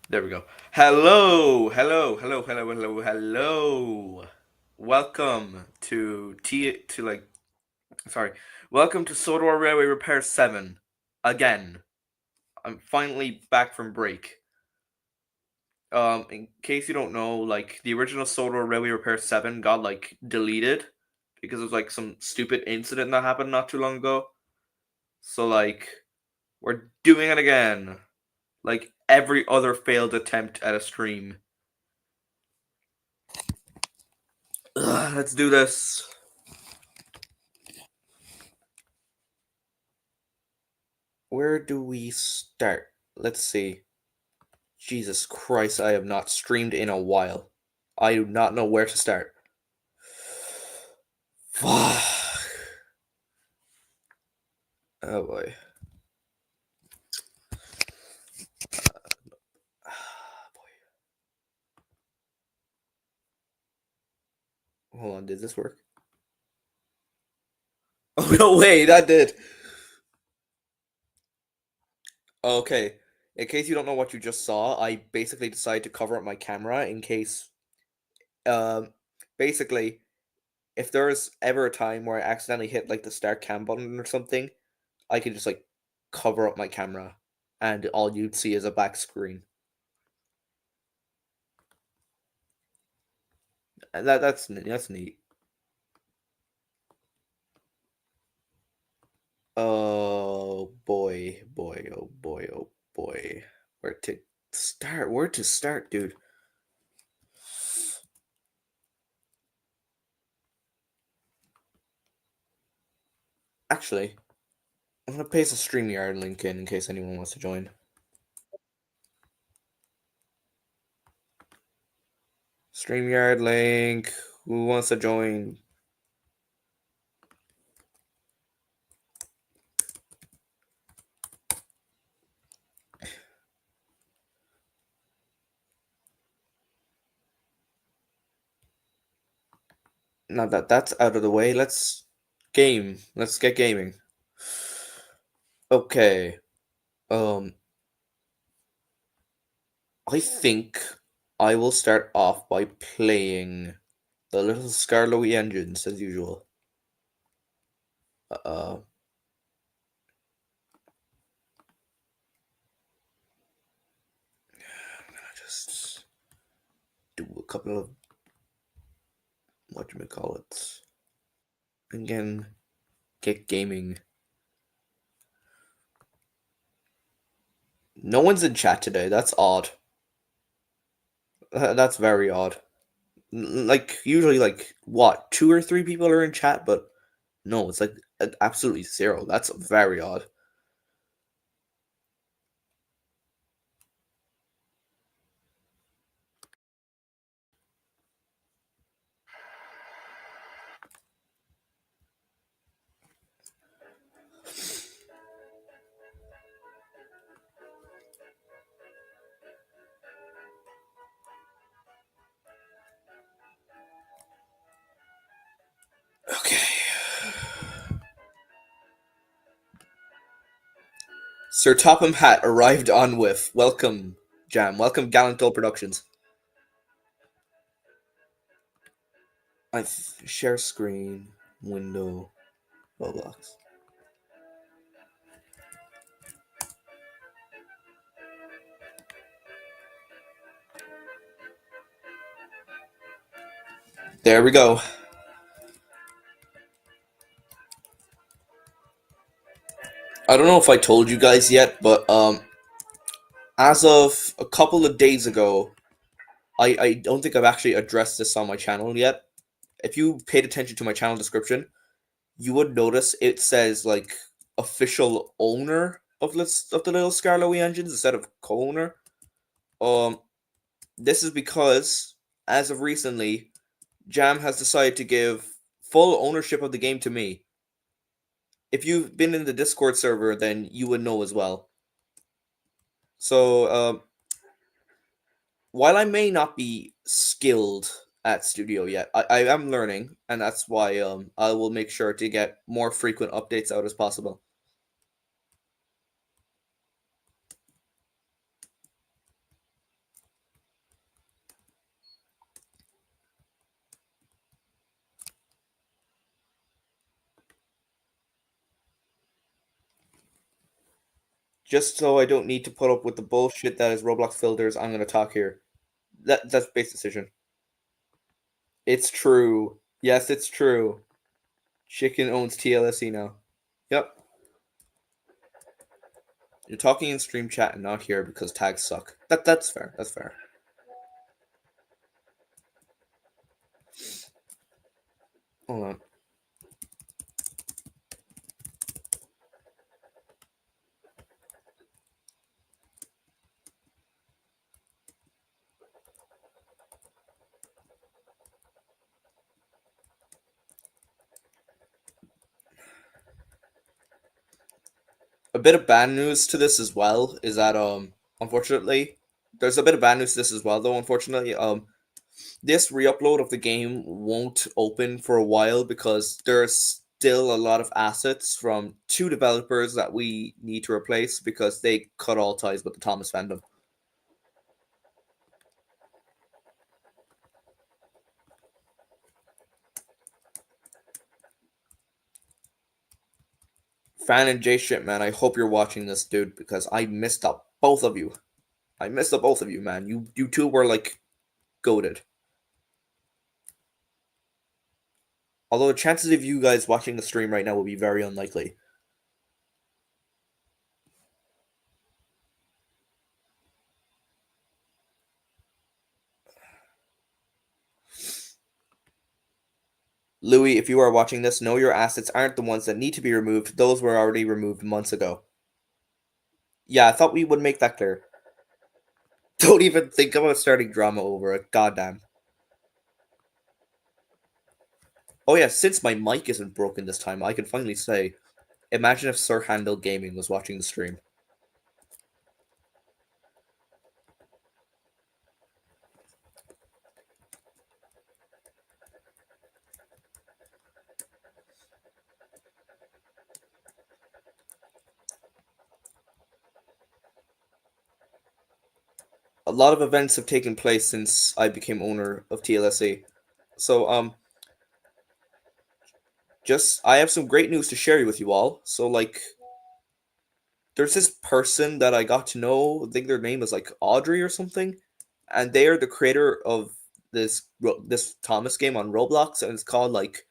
There we go. Hello. Welcome to Welcome to Sodor Railway Repair 7. Again. I'm finally back from break. In case you don't know, the original Sodor Railway Repair 7 got deleted because of some stupid incident that happened not too long ago. So we're doing it again. Like every other failed attempt at a stream. Let's do this. Where do we start? Let's see. Jesus Christ, I have not streamed in a while. I do not know where to start. Fuck. Oh boy. Hold on, did this work? Oh no way, that did. Okay. In case you don't know what you just saw, I basically decided to cover up my camera in case um basically if there's ever a time where I accidentally hit the start cam button or something, I can just cover up my camera and all you'd see is a back screen. And that's neat. Oh boy, oh boy. Where to start? Where to start, dude? Actually, I'm gonna paste a StreamYard link in case anyone wants to join. StreamYard link. Who wants to join? Now that that's out of the way, let's game. Let's get gaming. Okay. I think I will start off by playing the little Scarlowy engines as usual. Uh, I'm gonna just do a couple of whatchamacallits. Again, get gaming. No one's in chat today. That's odd. That's very odd. Usually, what, 2 or 3 people are in chat, but no, it's absolutely zero. That's very odd. Okay. Sir Topham Hatt arrived on with. Welcome, Jam. Welcome, Gallant Old Productions. I share screen, window, Roblox. There we go. I don't know if I told you guys yet, but as of a couple of days ago, I don't think I've actually addressed this on my channel yet. If you paid attention to my channel description, you would notice it says official owner of the little Scarlowy engines instead of co-owner. Um, this is because as of recently, Jam has decided to give full ownership of the game to me. If you've been in the Discord server, then you would know as well. So, while I may not be skilled at Studio yet, I am learning, and that's why I will make sure to get more frequent updates out as possible. Just so I don't need to put up with the bullshit that is Roblox filters, I'm gonna talk here. That's base decision. It's true. Yes, it's true. Chicken owns TLSE now. Yep. You're talking in stream chat and not here because tags suck. That's fair. That's fair. Hold on. A bit of bad news to this as well is that unfortunately there's a bit of bad news to this as well though unfortunately this re-upload of the game won't open for a while because there's still a lot of assets from two developers that we need to replace because they cut all ties with the Thomas fandom. Fan and J shit, man. I hope you're watching this, dude, because I missed up both of you. I missed up both of you, man. You two were like goaded. Although the chances of you guys watching the stream right now will be very unlikely. Louis, if you are watching this, know your assets aren't the ones that need to be removed. Those were already removed months ago. Yeah, I thought we would make that clear. Don't even think about starting drama over it. Goddamn. Oh yeah, since my mic isn't broken this time, I can finally say, imagine if Sir Handel Gaming was watching the stream. A lot of events have taken place since I became owner of TLSE. So just I have some great news to share with you all. So like there's this person that I got to know, I think their name is like Audrey or something, and they are the creator of this Thomas game on Roblox and it's called like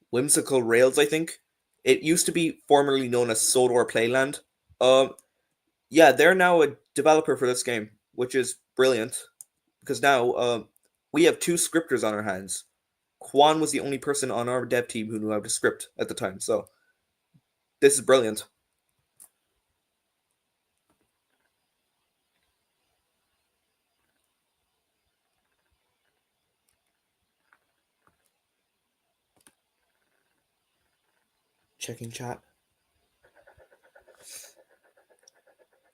Whimsical Rails, I think. It used to be formerly known as Sodor Playland. Um yeah, they're now a developer for this game, which is brilliant because now we have two scripters on our hands. Quan was the only person on our dev team who knew how to script at the time, so this is brilliant. Checking chat.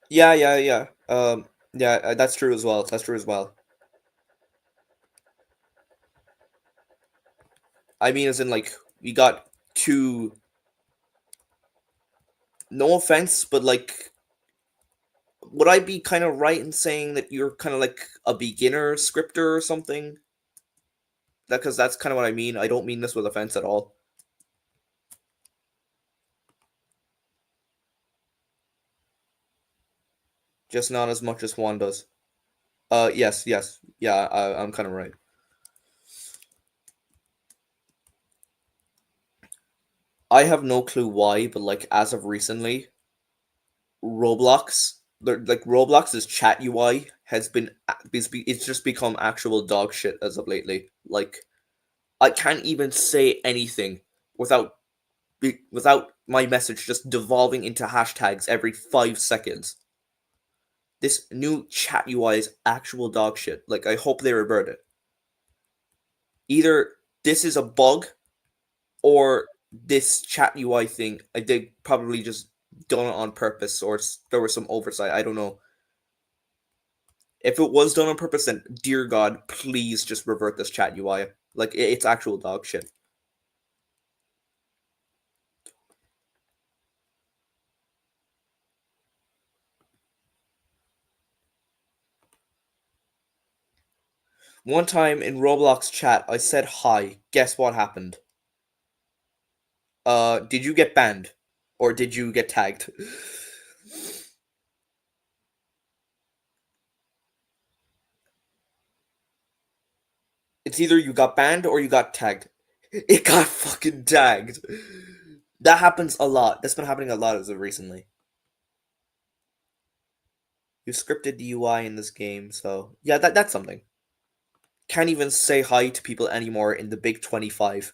Yeah. Yeah, that's true as well. That's true as well. I mean, as in like we got two. No offense, but like, would I be kind of right in saying that you're kind of like a beginner scripter or something? That because that's kind of what I mean. I don't mean this with offense at all. Just not as much as Juan does. Yes. Yeah, I'm kind of right. I have no clue why, but like as of recently, Roblox, like Roblox's chat UI has been it's just become actual dog shit as of lately. Like I can't even say anything without without my message just devolving into hashtags every 5 seconds. This new chat UI is actual dog shit. Like I hope they revert it. Either this is a bug or this chat UI thing, they probably just done it on purpose or there was some oversight. I don't know. If it was done on purpose, then dear God, please just revert this chat UI. Like it's actual dog shit. One time in Roblox chat, I said hi. Guess what happened? Did you get banned, or did you get tagged? It's either you got banned or you got tagged. It got fucking tagged. That happens a lot. That's been happening a lot as of recently. You scripted the UI in this game, so yeah, that's something. Can't even say hi to people anymore in the big 25.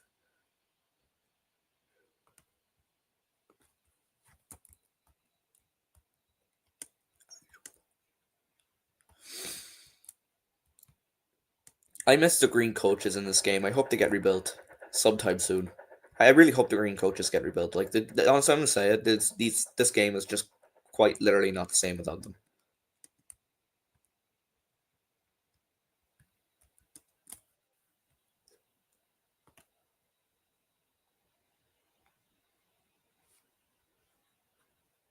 I miss the green coaches in this game. I hope they get rebuilt sometime soon. I really hope the green coaches get rebuilt. Like, honestly, I'm gonna say it. This game is just quite literally not the same without them.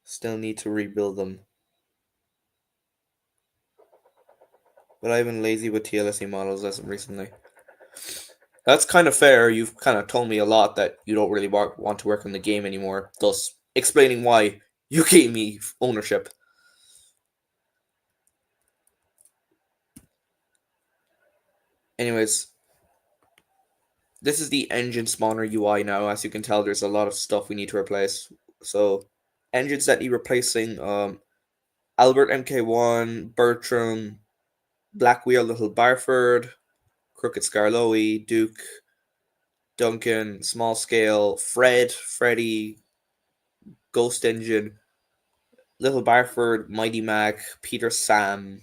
Still need to rebuild them. But I've been lazy with TLSE models as of recently. That's kind of fair. You've kind of told me a lot that you don't really want to work on the game anymore, thus explaining why you gave me ownership. Anyways, this is the engine spawner UI now. As you can tell, there's a lot of stuff we need to replace. So, engines that need replacing: Albert MK1, Bertram, Black Wheel Little Barford, Crooked Scarloey, Duke, Duncan, Small Scale, Fred, Freddy, Ghost Engine, Little Barford, Mighty Mac, Peter Sam,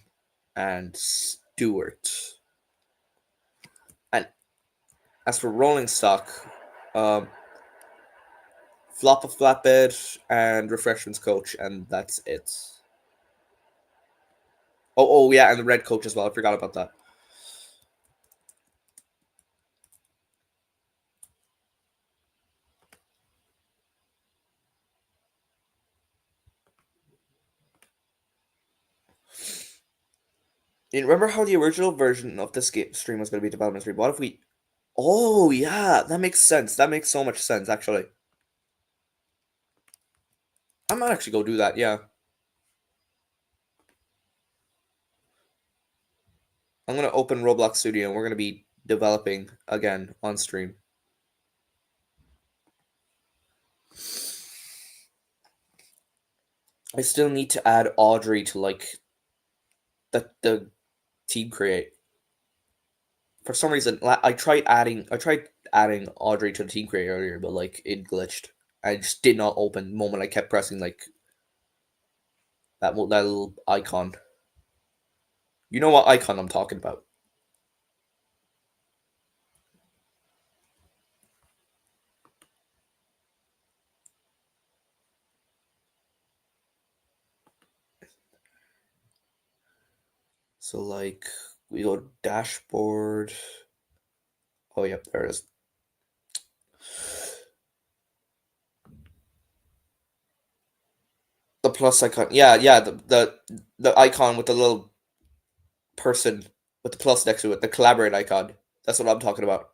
and Stewart. And as for rolling stock, um, Flop a Flatbed and Refreshments Coach, and that's it. Oh yeah, and the Red Coach as well. I forgot about that. You remember how the original version of this game stream was going to be development stream? What if we? Oh yeah, that makes sense. That makes so much sense, actually. I might actually go do that. Yeah, I'm gonna open Roblox Studio, and we're gonna be developing again on stream. I still need to add Audrey to like the team create. For some reason, I tried adding Audrey to the team create earlier, but like it glitched. I just did not open the moment I kept pressing like that little icon. You know what icon I'm talking about? So like we go dashboard. Oh yep, there it is. The plus icon. Yeah, the icon with the little person with the plus next to it, the collaborate icon. That's what I'm talking about.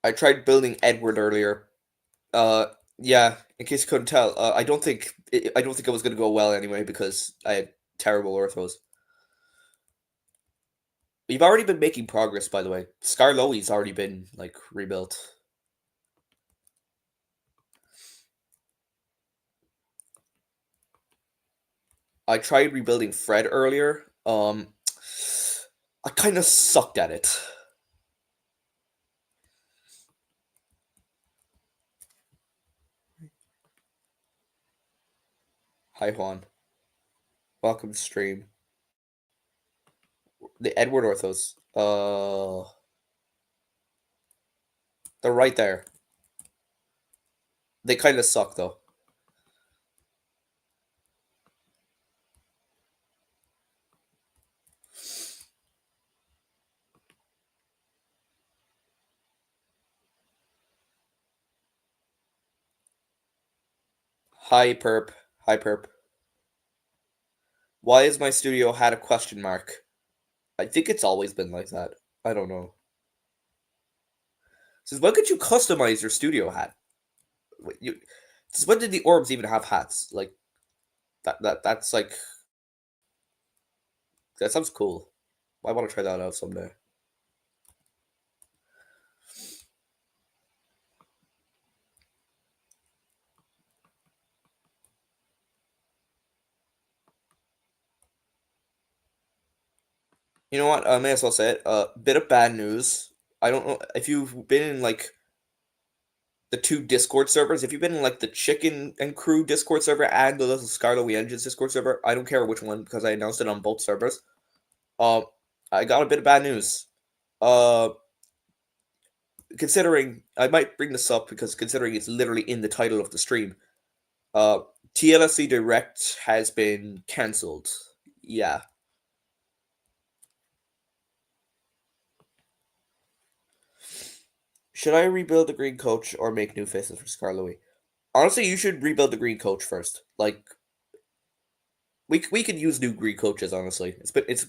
I tried building Edward earlier. Uh, yeah. In case you couldn't tell, I don't think it was gonna go well anyway because I had terrible orthos. We've already been making progress, by the way. Scarloey's already been like rebuilt. I tried rebuilding Fred earlier. I kind of sucked at it. Hi Juan, welcome to stream. The Edward orthos. They're right there. They kind of suck though. Hi perp. Hi perp. Why is my studio hat a question mark? I think it's always been like that. I don't know. Says when could you customize your studio hat? Wait, says when did the orbs even have hats? Like that's like that sounds cool. I want to try that out someday. You know what? I may as well say it. Bit of bad news. I don't know if you've been in like the two Discord servers. If you've been in like the Chicken and Crew Discord server and the Little Scarlet We Engines Discord server, I don't care which one because I announced it on both servers. Uh, I got a bit of bad news. Uh, considering I might bring this up because considering it's literally in the title of the stream. Uh, TLSE Direct has been cancelled. Yeah. Should I rebuild the green coach or make new faces for Scarlet? Honestly, you should rebuild the green coach first. Like we could use new green coaches. Honestly, it's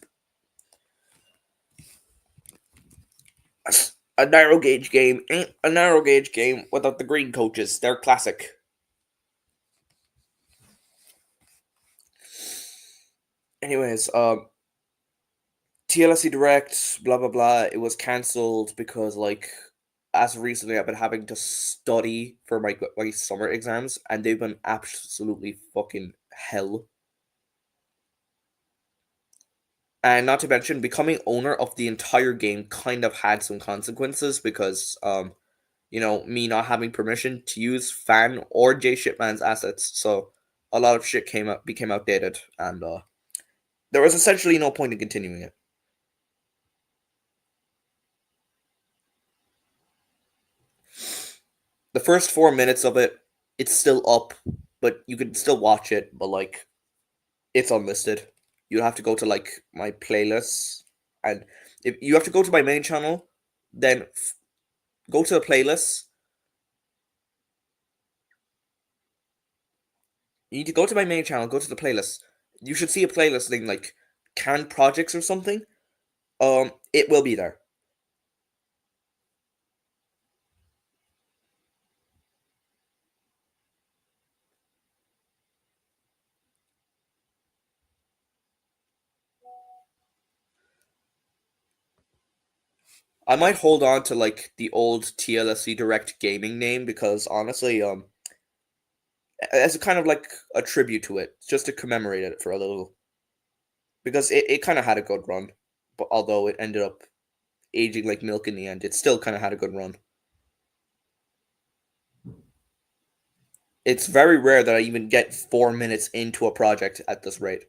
a narrow gauge game. Ain't a narrow gauge game without the green coaches. They're classic. Anyways, TLSE Direct, blah blah blah. It was cancelled because like as of recently I've been having to study for my summer exams and they've been absolutely fucking hell. And not to mention becoming owner of the entire game kind of had some consequences because me not having permission to use Fan or J Shipman's assets, so a lot of shit became outdated and there was essentially no point in continuing it. The first 4 minutes of it, it's still up, but you can still watch it, but like it's unlisted. You have to go to like my playlists, and if you have to go to my main channel, then go to the playlist. You need to go to my main channel, go to the playlist. You should see a playlist thing like canned projects or something. It will be there. I might hold on to like the old TLSE Direct Gaming name because honestly, as a kind of like a tribute to it, just to commemorate it for a little, because it kind of had a good run, but although it ended up aging like milk in the end, it still kind of had a good run. It's very rare that I even get 4 minutes into a project at this rate.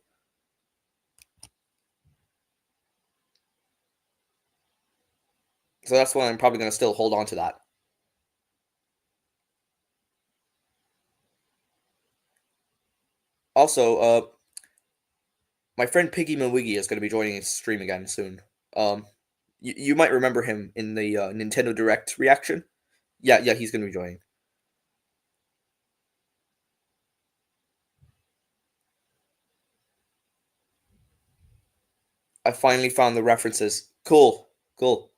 So that's why I'm probably gonna still hold on to that. Also, my friend Piggy Mawiggy is gonna be joining his stream again soon. You might remember him in the Nintendo Direct reaction. Yeah, he's gonna be joining. I finally found the references. Cool, cool.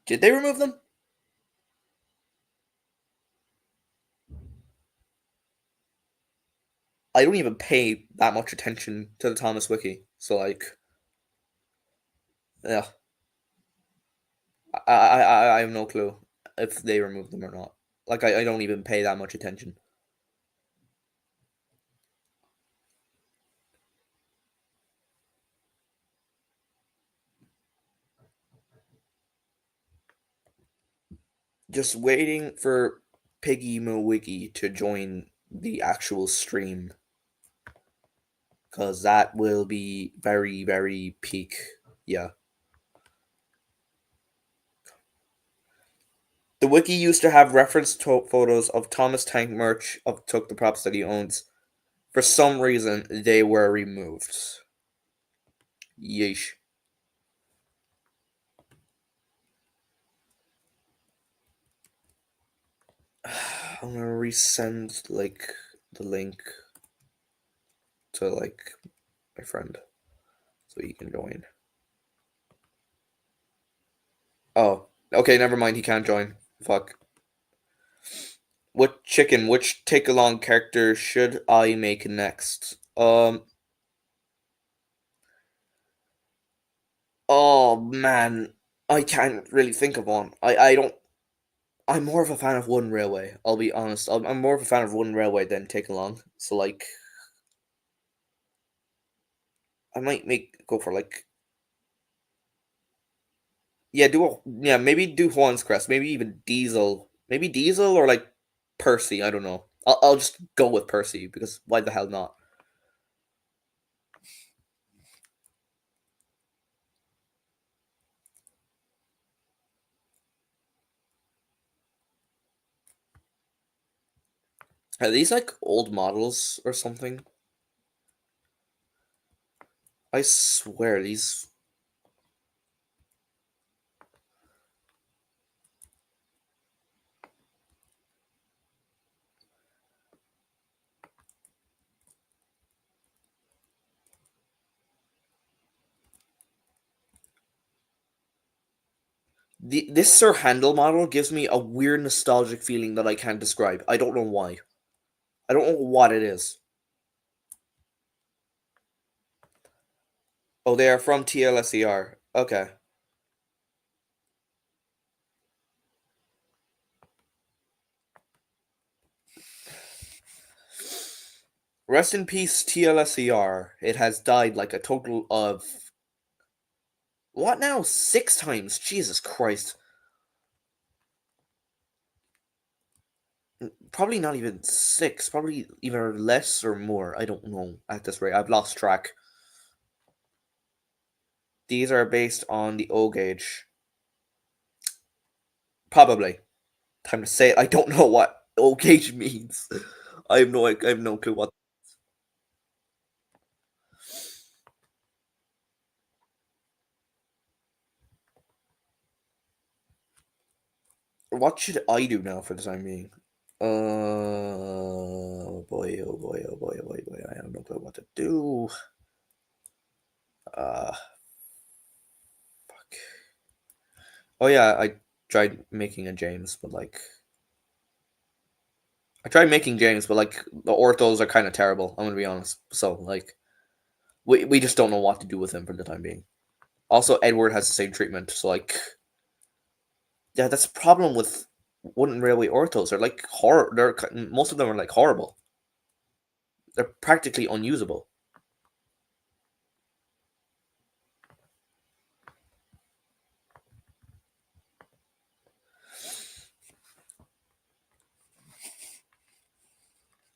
Did they remove them? I don't even pay that much attention to the Thomas Wiki, so like, yeah, I have no clue if they removed them or not. Like, I don't even pay that much attention. Just waiting for Piggy Mawiggy to join the actual stream, because that will be very, very peak. Yeah. The wiki used to have reference to photos of Thomas Tank merch of Took the props that he owns. For some reason, they were removed. Yeesh. I'm gonna resend like the link to like my friend so he can join. Oh, okay, never mind. He can't join. Fuck. Which take along character should I make next? Oh man, I can't really think of one. I don't. I'm more of a fan of One Railway. I'll be honest. I'm more of a fan of One Railway than Take Along. So like, I might make go for like, yeah, maybe do Juan's Crest, maybe even Diesel, maybe Diesel or like Percy. I don't know. I'll just go with Percy because why the hell not? Are these like old models or something? I swear these. This Sir Handel model gives me a weird nostalgic feeling that I can't describe. I don't know why. I don't know what it is. Oh, they are from TLSER. Okay. Rest in peace, TLSER. It has died like a total of what now? 6 times. Jesus Christ. Probably not even six. Probably either less or more. I don't know at this rate. I've lost track. These are based on the O gauge. Probably. Time to say it. I don't know what O gauge means. I have no clue what. What should I do now for the time being? Oh boy, oh boy, oh boy, oh boy, oh boy. I have no clue what to do. Uh, fuck. Oh yeah, I tried making a James, but like the orthos are kind of terrible. I'm gonna be honest. So like we just don't know what to do with him for the time being. Also, Edward has the same treatment. So like yeah, that's a problem with wooden railway orthos. They're like horror. Most of them are like horrible. They're practically unusable.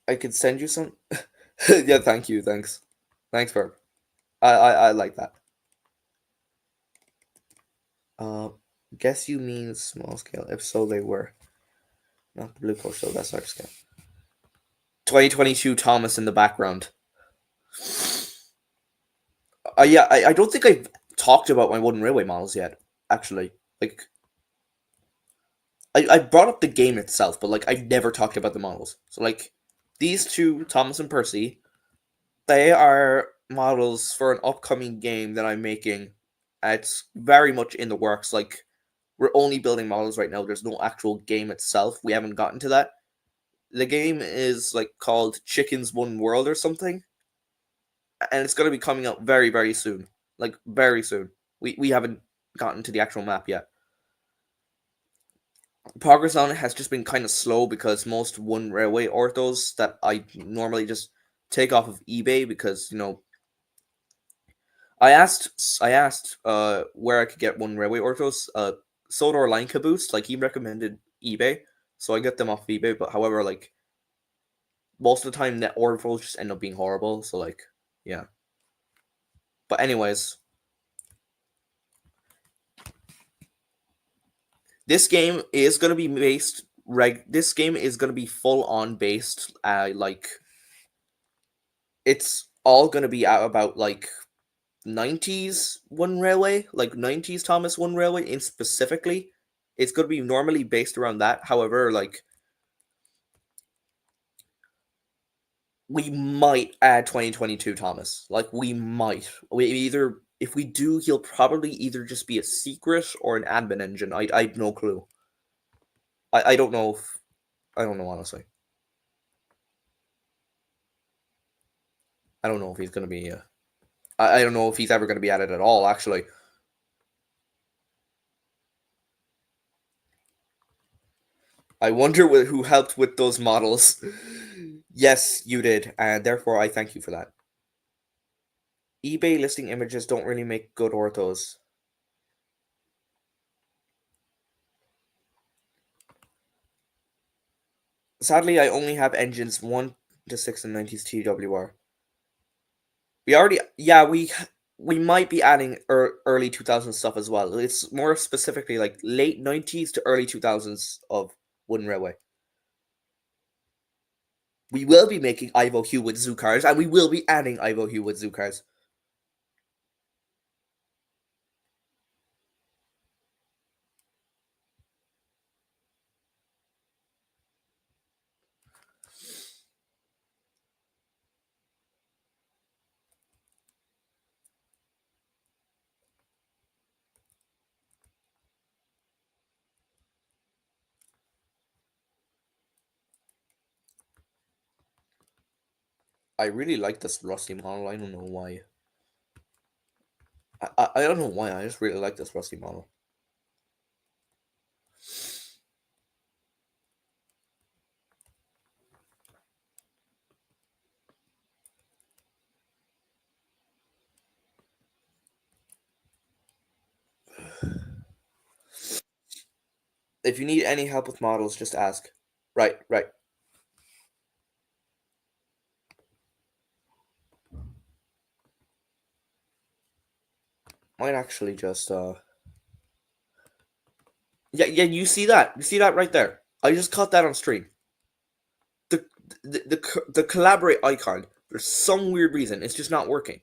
I could send you some. Yeah, thank you. Thanks for. I like that. Uh, guess you mean small scale. If so, they were not the blue coat. So that's large scale. 2022 Thomas in the background. Yeah, I don't think I've talked about my wooden railway models yet. Actually, like I brought up the game itself, but like I never talked about the models. So like these two, Thomas and Percy, they are models for an upcoming game that I'm making. It's very much in the works. Like we're only building models right now. There's no actual game itself. We haven't gotten to that. The game is like called Chickens One World or something, and it's going to be coming out very very soon. Like very soon. We haven't gotten to the actual map yet. Progress on it has just been kind of slow because most one railway orthos that I normally just take off of eBay because I asked where I could get one railway orthos. Sodor line caboose, like he recommended eBay, so I get them off eBay. But however, like most of the time, net orthos just end up being horrible. So like, yeah. But anyways, this game is gonna be based. This game is gonna be full on based. Like it's all gonna be out about like 90s One Railway, like 90s Thomas One Railway in specifically. It's going to be normally based around that. However, like we might add 2022 Thomas. Like we might. We either if we do, he'll probably either just be a secret or an admin engine. I have no clue. I don't know if I don't know honestly. I don't know if he's gonna be. I don't know if he's ever gonna be added at all. Actually, I wonder who helped with those models. Yes, you did, and therefore I thank you for that. eBay listing images don't really make good orthos. Sadly, I only have engines 1 to 6 and 90s TWR. We already, yeah, we might be adding early 2000s stuff as well. It's more specifically like late 90s to early 2000s of Wooden Railway. We will be making Ivo Hue with zoo cars, and we will be adding Ivo Hue with zoo cars. I really like this Rusty model. I don't know why. I don't know why. I just really like this Rusty model. If you need any help with models, just ask. Right, right. Might actually just yeah, yeah, you see that? You see that right there? I just caught that on stream. The the collaborate icon, for some weird reason, it's just not working.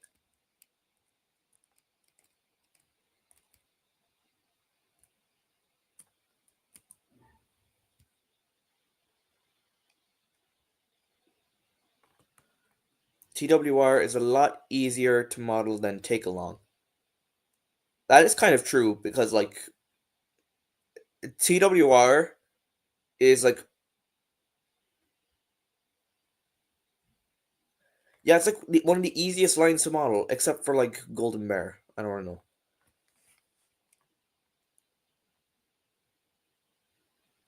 TWR is a lot easier to model than take along. That is kind of true because like TWR is like yeah, it's like one of the easiest lines to model, except for like Golden Bear. I don't know.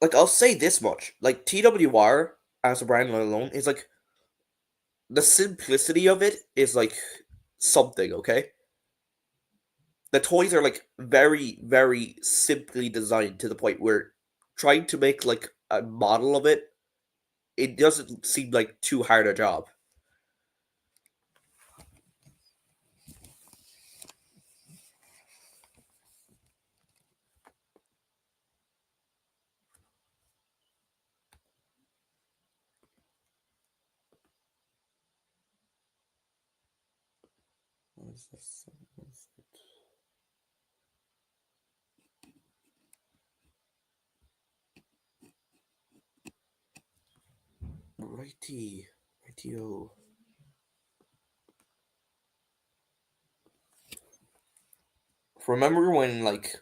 Like I'll say this much: like TWR as a brand alone is like the simplicity of it is like something. Okay, the toys are like very very simply designed to the point where trying to make like a model of it, it doesn't seem like too hard a job. What is this? Righty, rightio. Remember when like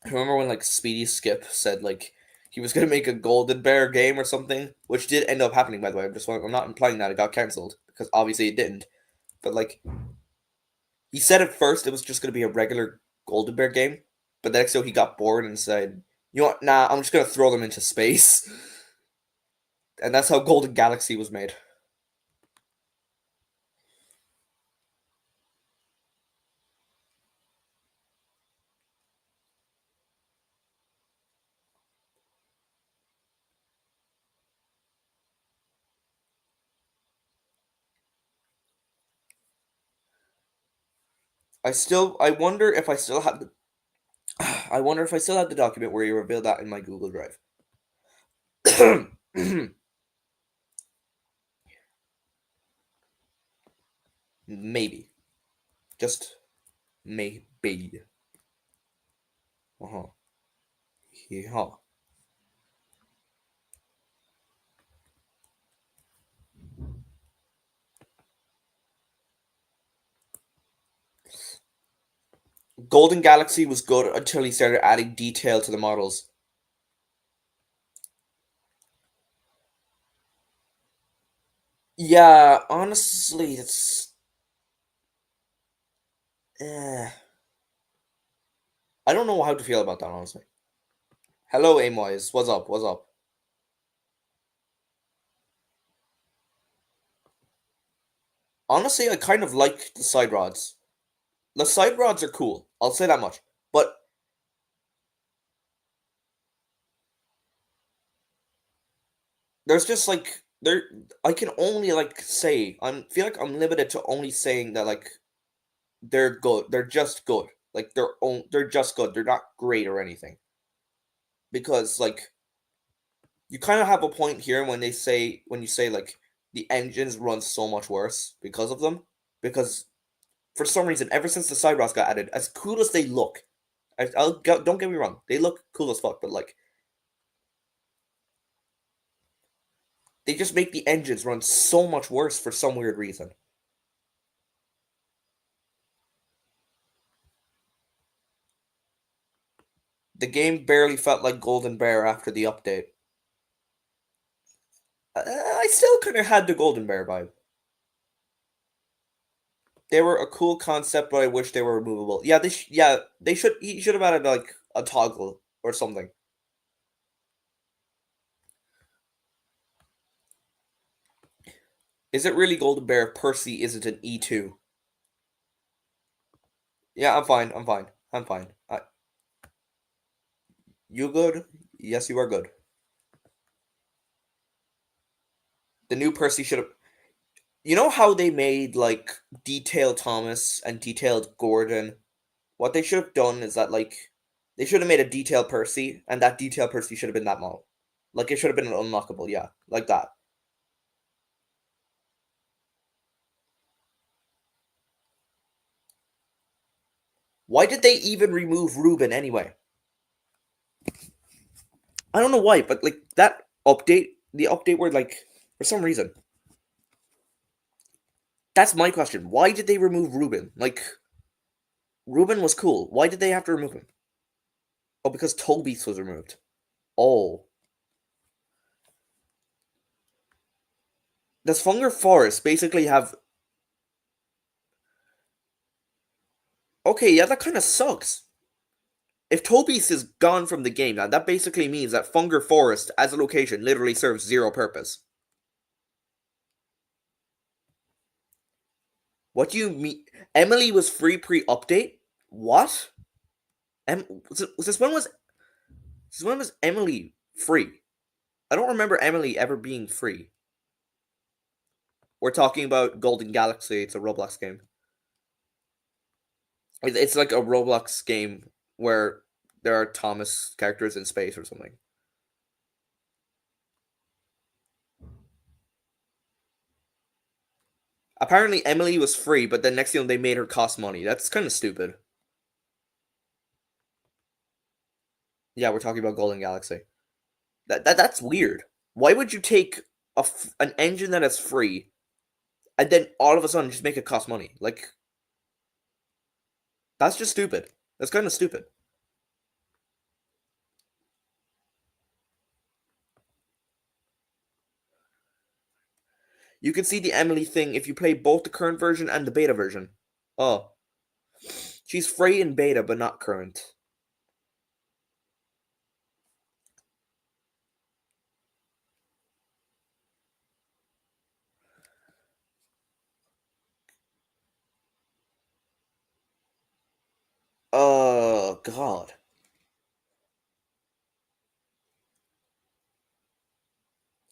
remember when like Speedy Skip said like he was gonna make a Golden Bear game or something, which did end up happening by the way. I'm not implying that it got cancelled because obviously it didn't. But like he said at first it was just gonna be a regular Golden Bear game, but the next day he got bored and said, "You know what? Nah, I'm just gonna throw them into space," and that's how Golden Galaxy was made. I wonder if I still have the I wonder if I still have the document where you revealed that in my Google Drive. Maybe. Just maybe. Uh-huh. Yeah. Golden Galaxy was good until he started adding detail to the models. Yeah, honestly, it's. Eh, I don't know how to feel about that, honestly. Hello, Amoys. What's up? What's up? Honestly, I kind of like the side rods. The side rods are cool. I'll say that much. But there's just like there. I can only like say I feel like I'm limited to only saying that like they're good. They're just good. Like they're just good. They're not great or anything. Because like you kind of have a point here when you say like the engines run so much worse because of them. Because for some reason, ever since the side rods got added, as cool as they look, don't get me wrong, they look cool as fuck. But like they just make the engines run so much worse for some weird reason. The game barely felt like Golden Bear after the update. I still kind of had the Golden Bear vibe. They were a cool concept, but I wish they were removable. Yeah, they should. He should have added like a toggle or something. Is it really Golden Bear if Percy isn't an E2? Yeah, I'm fine. I'm fine. I'm fine. You good? Yes, you are good. The new Percy should have. You know how they made like detailed Thomas and detailed Gordon? What they should have done is that like they should have made a detailed Percy, and that detailed Percy should have been that model. Like it should have been an unlockable, yeah, like that. Why did they even remove Ruben anyway? I don't know why, but like that update, the update where like for some reason. That's my question. Why did they remove Ruben? Like Ruben was cool. Why did they have to remove him? Oh, because Toby's was removed. Oh. Does Funger Forest basically have. Okay, yeah, that kind of sucks. If Toby's is gone from the game, now that basically means that Funger Forest as a location literally serves zero purpose. What do you mean? Emily was free pre-update? What? Was this when was Emily free? I don't remember Emily ever being free. We're talking about Golden Galaxy. It's a Roblox game. It's like a Roblox game where there are Thomas characters in space or something. Apparently, Emily was free, but then next thing they made her cost money. That's kind of stupid. Yeah, we're talking about Golden Galaxy. That's weird. Why would you take an engine that is free and then all of a sudden just make it cost money? Like that's just stupid. That's kind of stupid. You can see the Emily thing if you play both the current version and the beta version. Oh, she's free in beta but not current. Oh God.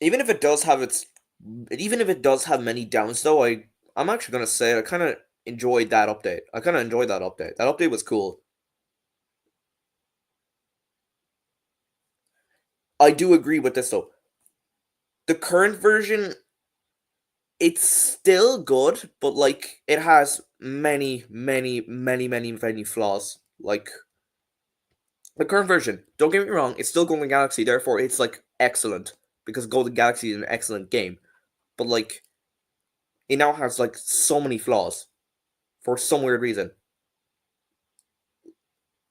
Even if it does have its, even if it does have many downs, though, I'm actually gonna say I kind of enjoyed that update. I kind of enjoyed that update. That update was cool. I do agree with this though. The current version, it's still good, but like it has many flaws. Like the current version, don't get me wrong, it's still Golden Galaxy, therefore it's like excellent because Golden Galaxy is an excellent game. But like it now has like so many flaws for some weird reason.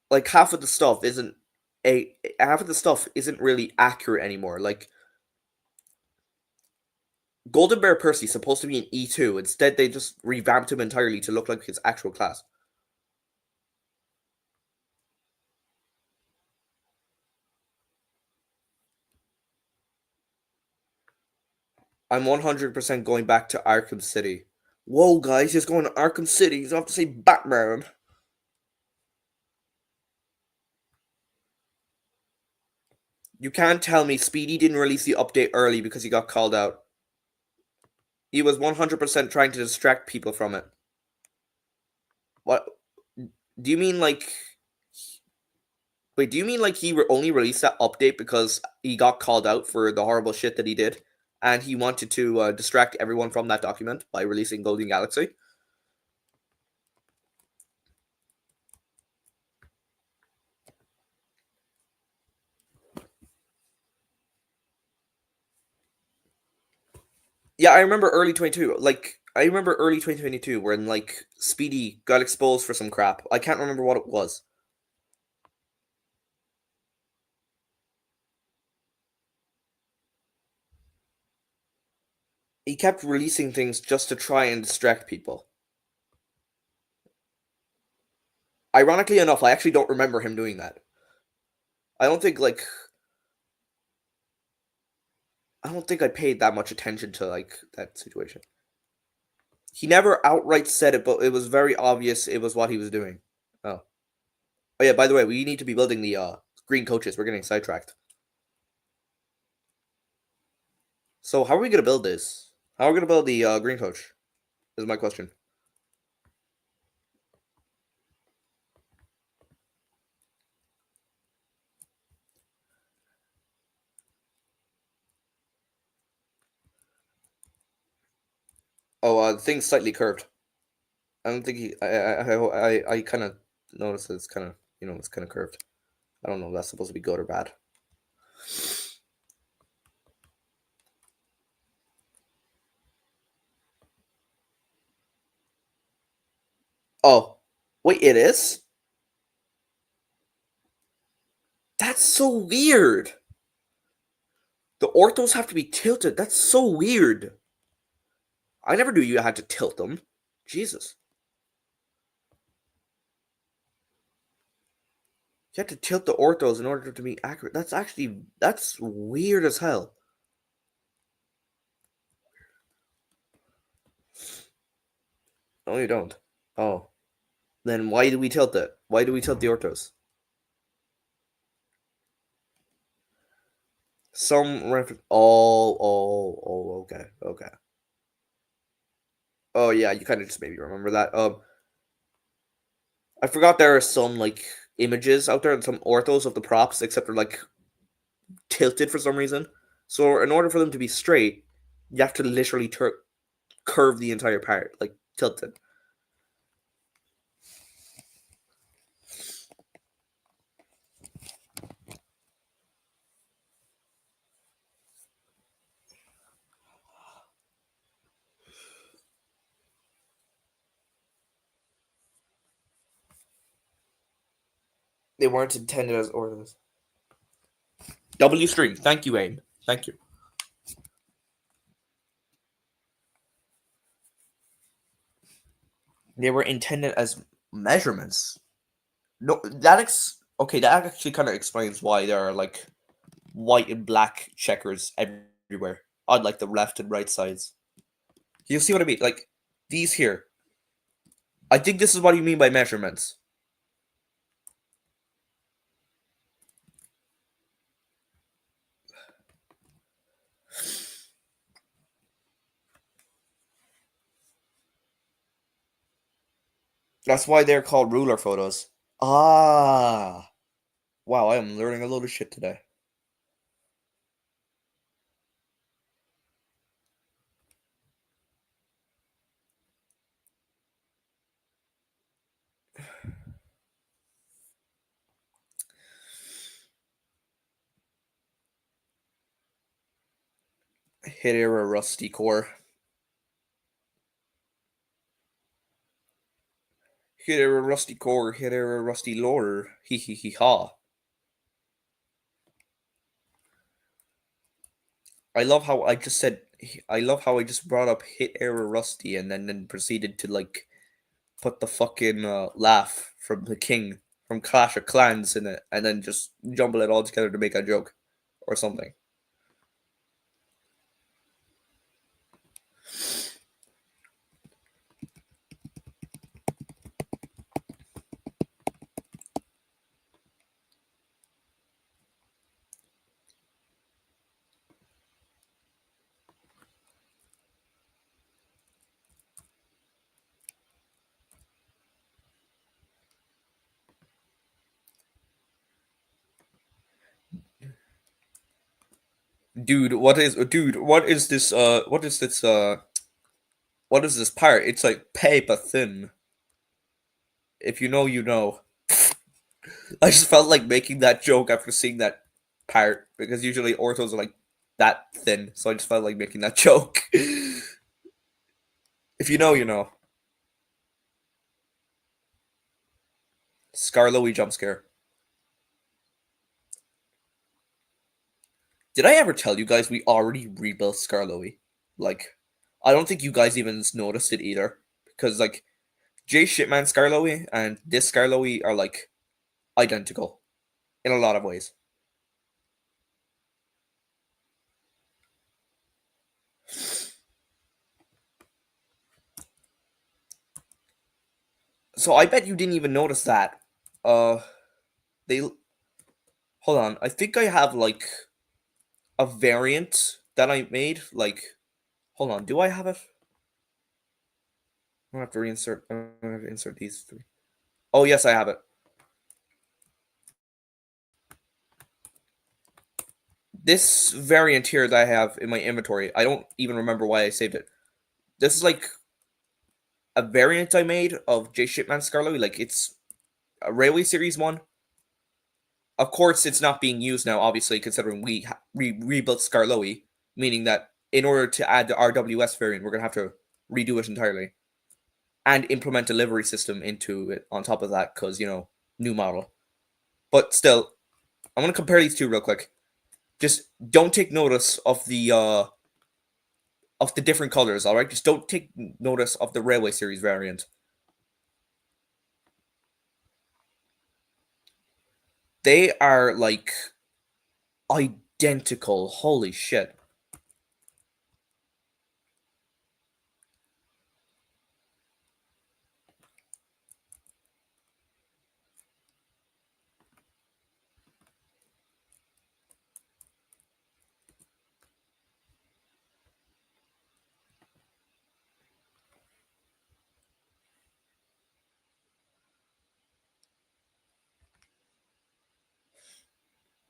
like half of the stuff isn't really accurate anymore. Like Golden Bear Percy's supposed to be an E2. Instead, they just revamped him entirely to look like his actual class. I'm 100% going back to Arkham City. Whoa, guys, he's going to Arkham City. He's off to say Batman. You can't tell me Speedy didn't release the update early because he got called out. He was 100% trying to distract people from it. What? Do you mean like... Wait, do you mean like he only released that update because he got called out for the horrible shit that he did? And he wanted to distract everyone from that document by releasing Golden Galaxy? Yeah, I remember early 22. Like, I remember early 2022 when, like, Speedy got exposed for some crap. I can't remember what it was. He kept releasing things just to try and distract people. Ironically enough, I actually don't remember him doing that. I don't think, like, I don't think I paid that much attention to, like, that situation. He never outright said it, but it was very obvious it was what he was doing. Oh. Oh yeah, by the way, we need to be building the green coaches. We're getting sidetracked. So how are we gonna build this? How are we gonna build the green coach? Is my question. Oh, the thing's slightly curved. I don't think he. I kind of noticed that it's kind of it's kind of curved. I don't know if that's supposed to be good or bad. Oh, wait, it is? That's so weird. The orthos have to be tilted. That's so weird. I never knew you had to tilt them. Jesus. You have to tilt the orthos in order to be accurate. That's weird as hell. No, you don't. Oh. Then why do we tilt it? Why do we tilt the orthos? Some reference. Okay, okay. Oh yeah, you kind of just made me remember that. I forgot there are some like images out there and some orthos of the props, except they're like tilted for some reason. So in order for them to be straight, you have to literally curve the entire part, like tilt it. They weren't intended as orthos. W string. Thank you, Aim. Thank you. They were intended as measurements. No, okay. That actually kind of explains why there are like white and black checkers everywhere on like the left and right sides. You see what I mean? Like these here. I think this is what you mean by measurements. That's why they're called ruler photos. Ah. Wow, I am learning a load of shit today. Hit era rusty core. Hit her a rusty core, hit her a rusty lore. Hee hee hee ha. I love how I just said. I love how I just brought up hit error rusty and then proceeded to like put the fucking laugh from the king from Clash of Clans in it, and then just jumble it all together to make a joke or something. Dude, what is this what is this part? It's like paper thin. If you know, you know. I just felt like making that joke after seeing that part because usually orthos are like that thin, so I just felt like making that joke. If you know, you know. Scarlowy jump scare. Did I ever tell you guys we already rebuilt Scarlowy? Like, I don't think you guys even noticed it either. Because, like, J Shitman Scarlowy and this Scarlowy are, like, identical in a lot of ways. So I bet you didn't even notice that. They. Hold on. I think I have, like, a variant that I made. Like, hold on. Do I have it? I'm gonna have to reinsert. I'm gonna have to insert these three. Oh, yes, I have it. This variant here that I have in my inventory, I don't even remember why I saved it. This is like a variant I made of J Shipman Scarlowy. Like it's a Railway Series one. Of course, it's not being used now, obviously, considering we rebuilt Scarlowy, meaning that in order to add the RWS variant, we're gonna have to redo it entirely and implement a livery system into it on top of that, because new model. But still, I'm gonna compare these two real quick. Just don't take notice of the different colors, all right? Just don't take notice of the Railway Series variant. They are like identical. Holy shit.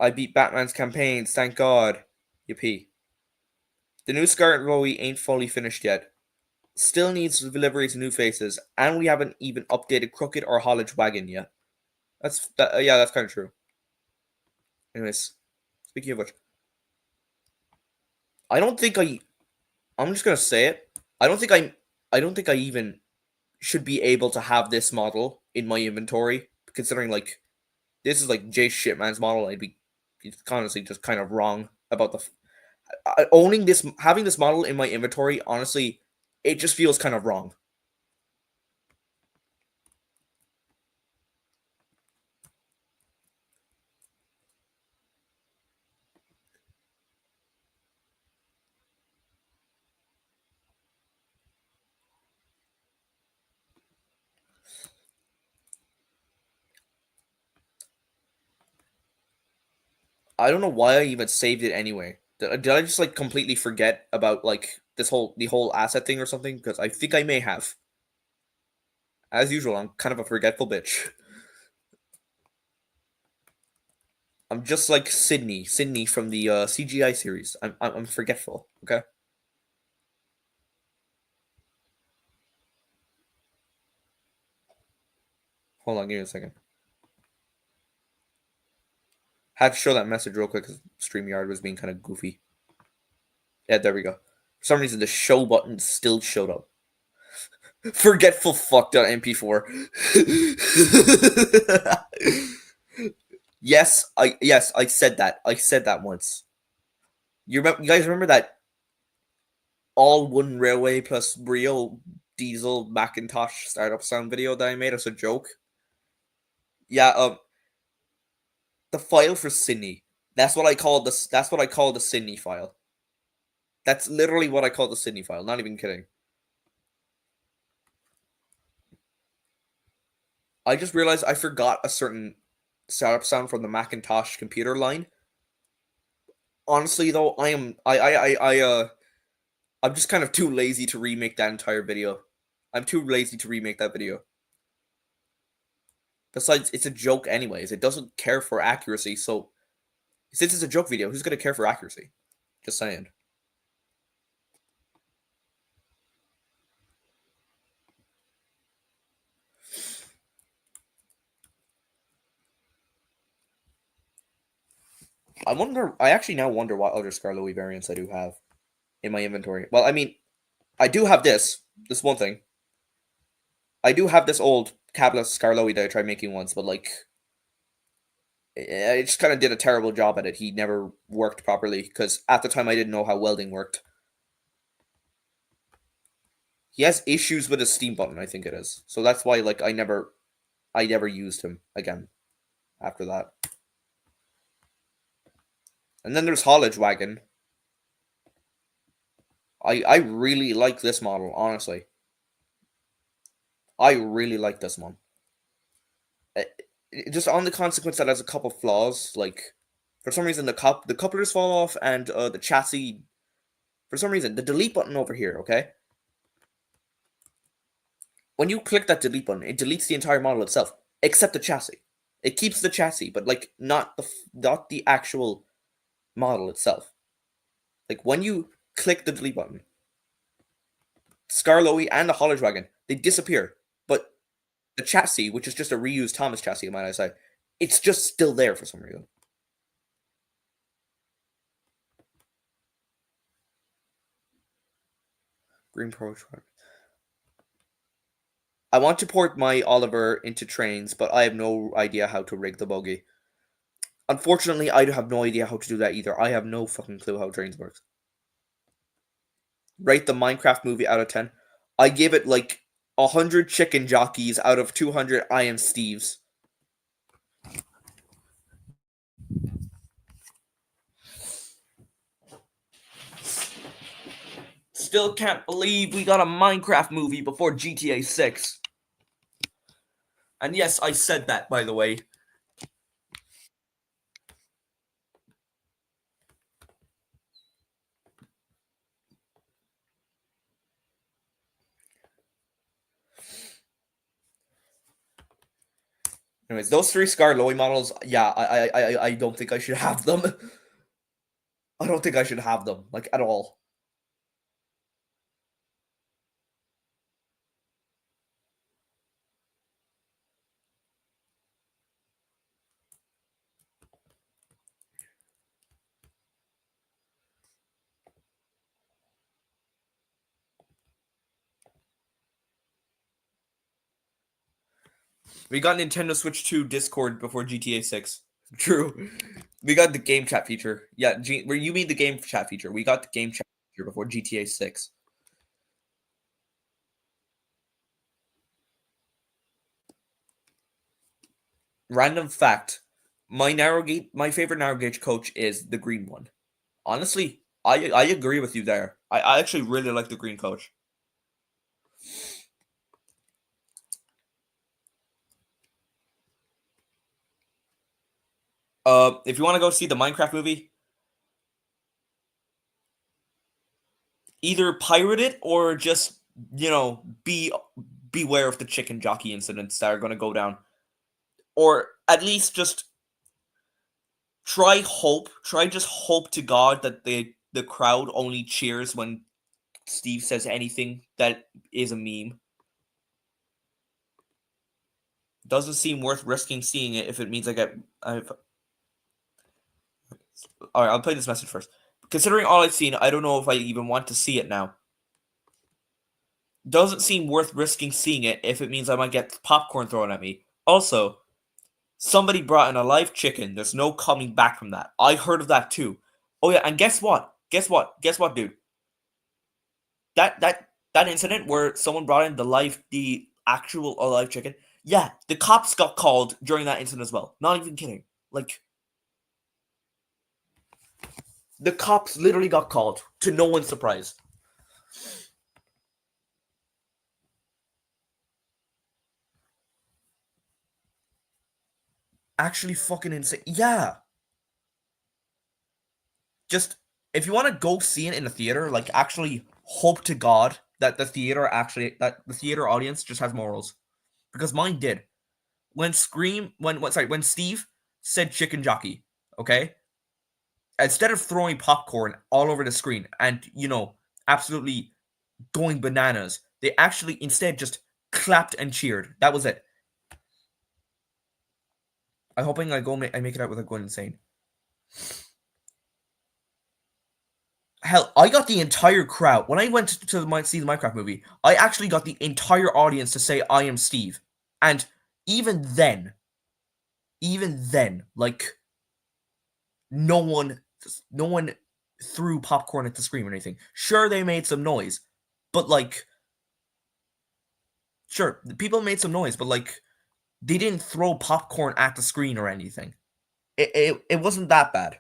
I beat Batman's campaigns, thank God. Yippee. The new Scarlet Rowie ain't fully finished yet. Still needs delivery to new faces, and we haven't even updated Crooked or Hollage Wagon yet. Yeah, that's kind of true. Anyways, speaking of which, I don't think I. I'm just gonna say it. I don't think I. I don't think I even should be able to have this model in my inventory, considering like this is like Jay Shitman's model. I'd be honestly just kind of wrong about the owning this, having this model in my inventory. Honestly, it just feels kind of wrong. I don't know why I even saved it anyway. Did I just like completely forget about like the whole asset thing or something? Because I think I may have. As usual, I'm kind of a forgetful bitch. I'm just like Sydney from the CGI series. I'm forgetful. Okay. Hold on, give me a second. Had to show that message real quick because StreamYard was being kind of goofy. Yeah, there we go. For some reason, the show button still showed up. Forgetful fuck.mp4. Yes, I said that. I said that once. You guys remember that all one railway plus Brio diesel Macintosh startup sound video that I made as a joke? Yeah, the file for Sydney. That's what I call this. That's what I call the Sydney file. That's literally what I call the Sydney file. Not even kidding. I just realized I forgot a certain startup sound from the Macintosh computer line. Honestly, though, I'm just kind of too lazy to remake that entire video. I'm too lazy to remake that video. Besides, it's a joke anyways. It doesn't care for accuracy, so since it's a joke video, who's gonna care for accuracy? Just saying. I actually now wonder what other Scarlowy variants I do have in my inventory. Well, I mean, I do have this one thing. I do have this old cabless Scarlowy that I tried making once, but like, I just kind of did a terrible job at it. He never worked properly because at the time I didn't know how welding worked. He has issues with his Steam button, I think it is. So that's why like I never used him again after that. And then there's Haulage Wagon. I really like this model, honestly. I really like this one. Just on the consequence that has a couple flaws, like for some reason the couplers fall off and the chassis. For some reason, the delete button over here, okay? When you click that delete button, it deletes the entire model itself, except the chassis. It keeps the chassis, but like not the actual model itself. Like when you click the delete button, Scarlowy and the Haulage Wagon, they disappear. But the chassis, which is just a reused Thomas chassis, might I say, it's just still there for some reason. Green Pro truck. I want to port my Oliver into trains, but I have no idea how to rig the buggy. Unfortunately, I have no idea how to do that either. I have no fucking clue how trains works. Rate the Minecraft movie out of 10. I give it like 100 chicken jockeys out of 200 I am Steves. Still can't believe we got a Minecraft movie before GTA 6. And yes, I said that, by the way. Anyways, those three Scar Lowy models, yeah, I don't think I should have them. I don't think I should have them, like, at all. We got Nintendo Switch 2 Discord before GTA 6. True. We got the game chat feature. Yeah, you mean the game chat feature. We got the game chat feature before GTA 6. Random fact. My favorite narrow gauge coach is the green one. Honestly, I agree with you there. I actually really like the green coach. If you want to go see the Minecraft movie, either pirate it or just beware of the chicken jockey incidents that are going to go down, or at least just try just hope to God that the crowd only cheers when Steve says anything that is a meme. Doesn't seem worth risking seeing it if it means I've all right, I'll play this message first. Considering all I've seen, I don't know if I even want to see it now. doesn't seem worth risking seeing it if it means I might get popcorn thrown at me. Also, somebody brought in a live chicken. There's no coming back from that. I heard of that too. Oh yeah, and guess what? Guess what, dude? That incident where someone brought in the actual alive chicken. Yeah, the cops got called during that incident as well. Not even kidding. Like, the cops literally got called, to no one's surprise. Actually fucking insane. Yeah. Just, if you want to go see it in the theater, like, actually hope to God that the theater audience just has morals. Because mine did. When Steve said chicken jockey, okay? Instead of throwing popcorn all over the screen and, absolutely going bananas, they actually instead just clapped and cheered. That was it. I'm hoping I make it out without going insane. Hell, I got the entire crowd when I went to see the Minecraft movie. I actually got the entire audience to say "I am Steve," and even then, like, no one, no one threw popcorn at the screen or anything. Sure, they made some noise, but like, sure, people made some noise, but like, they didn't throw popcorn at the screen or anything. It wasn't that bad.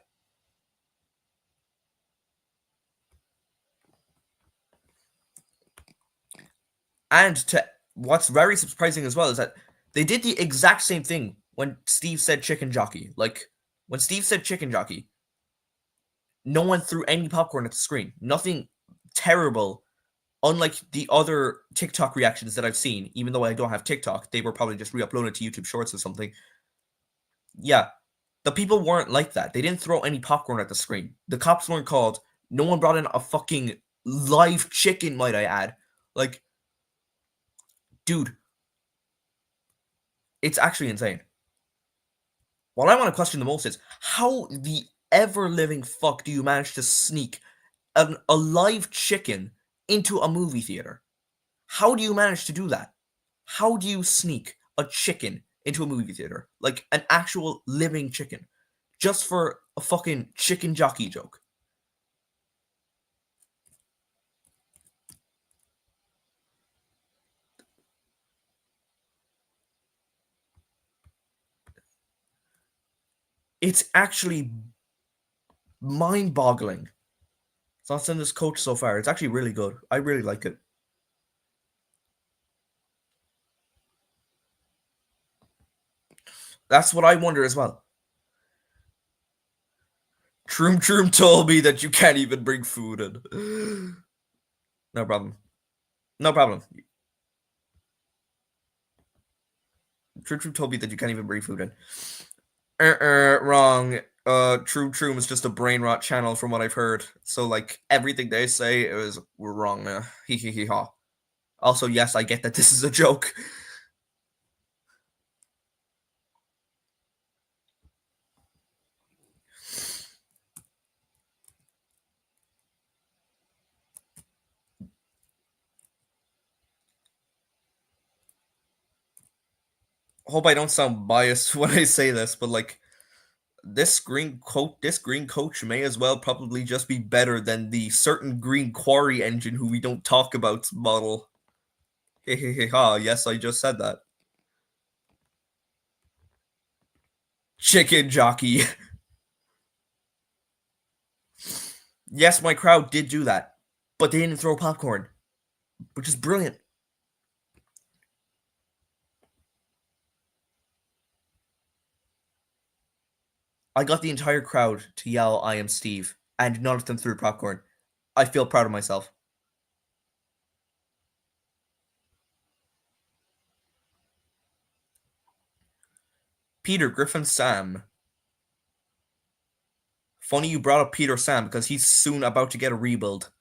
And what's very surprising as well is that they did the exact same thing when Steve said chicken jockey. Like, when Steve said chicken jockey, no one threw any popcorn at the screen. Nothing terrible. Unlike the other TikTok reactions that I've seen, even though I don't have TikTok, they were probably just re-uploaded to YouTube Shorts or something. Yeah, the people weren't like that. They didn't throw any popcorn at the screen. The cops weren't called. No one brought in a fucking live chicken, might I add. Like, dude, it's actually insane. What I want to question the most is how the ever living fuck do you manage to sneak a live chicken into a movie theater? How do you manage to do that? How do you sneak a chicken into a movie theater? Like, an actual living chicken. Just for a fucking chicken jockey joke. It's actually mind boggling. So I'll send this coach so far. It's actually really good. I really like it. That's what I wonder as well. Troom told me that you can't even bring food in. No problem. No problem. Troom told me that you can't even bring food in. Wrong. Troom is just a brain rot channel from what I've heard. So, like, everything they say is wrong. Hee hee hee ha. Also, yes, I get that this is a joke. Hope I don't sound biased when I say this, but like, this green coach may as well probably just be better than the certain green quarry engine who we don't talk about model. Hey hey hey ha, yes, I just said that. Chicken jockey. Yes, my crowd did do that, but they didn't throw popcorn, which is brilliant. I got the entire crowd to yell, "I am Steve," and none of them threw popcorn. I feel proud of myself. Peter Griffin Sam. Funny you brought up Peter Sam because he's soon about to get a rebuild.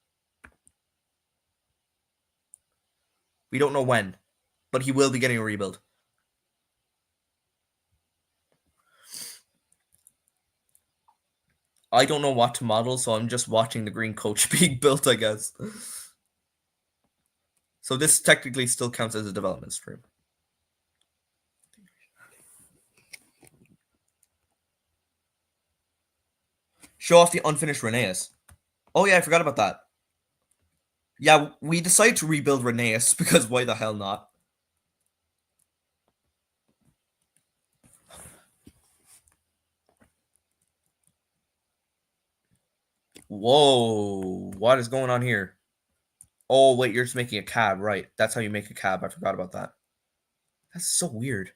We don't know when, but he will be getting a rebuild. I don't know what to model, so I'm just watching the green coach being built, I guess. So this technically still counts as a development stream. Show off the unfinished Rheneas. Oh yeah, I forgot about that. Yeah, we decided to rebuild Rheneas because why the hell not? Whoa, what is going on here? Oh, wait, you're just making a cab, right? That's how you make a cab. I forgot about that. That's so weird.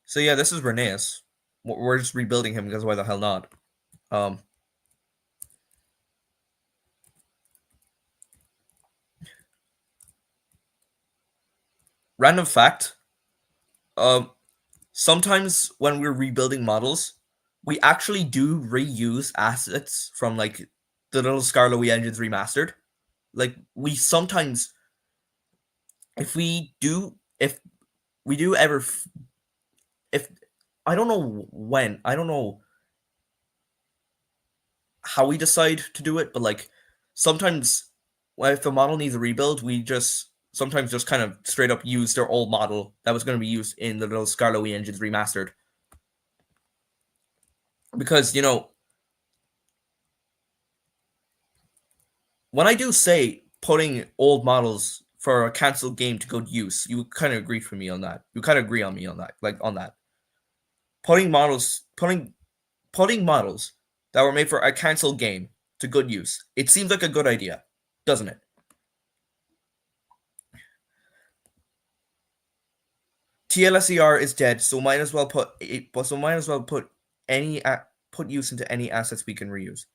So yeah, this is Rheneas. We're just rebuilding him because why the hell not? Random fact. Sometimes when we're rebuilding models, we actually do reuse assets from like the little Scarlowy engines remastered. Like we sometimes, if we do ever, if I don't know when, I don't know how we decide to do it, but like sometimes if the model needs a rebuild, we just sometimes just kind of straight up use their old model that was going to be used in the little Scarlowy engines remastered. Because, you know, when I do say putting old models for a canceled game to good use, you kind of agree for me on that. You kind of agree on me on that, like on that. Putting models that were made for a canceled game to good use. It seems like a good idea, doesn't it? TLSER is dead, so might as well put put use into any assets we can reuse.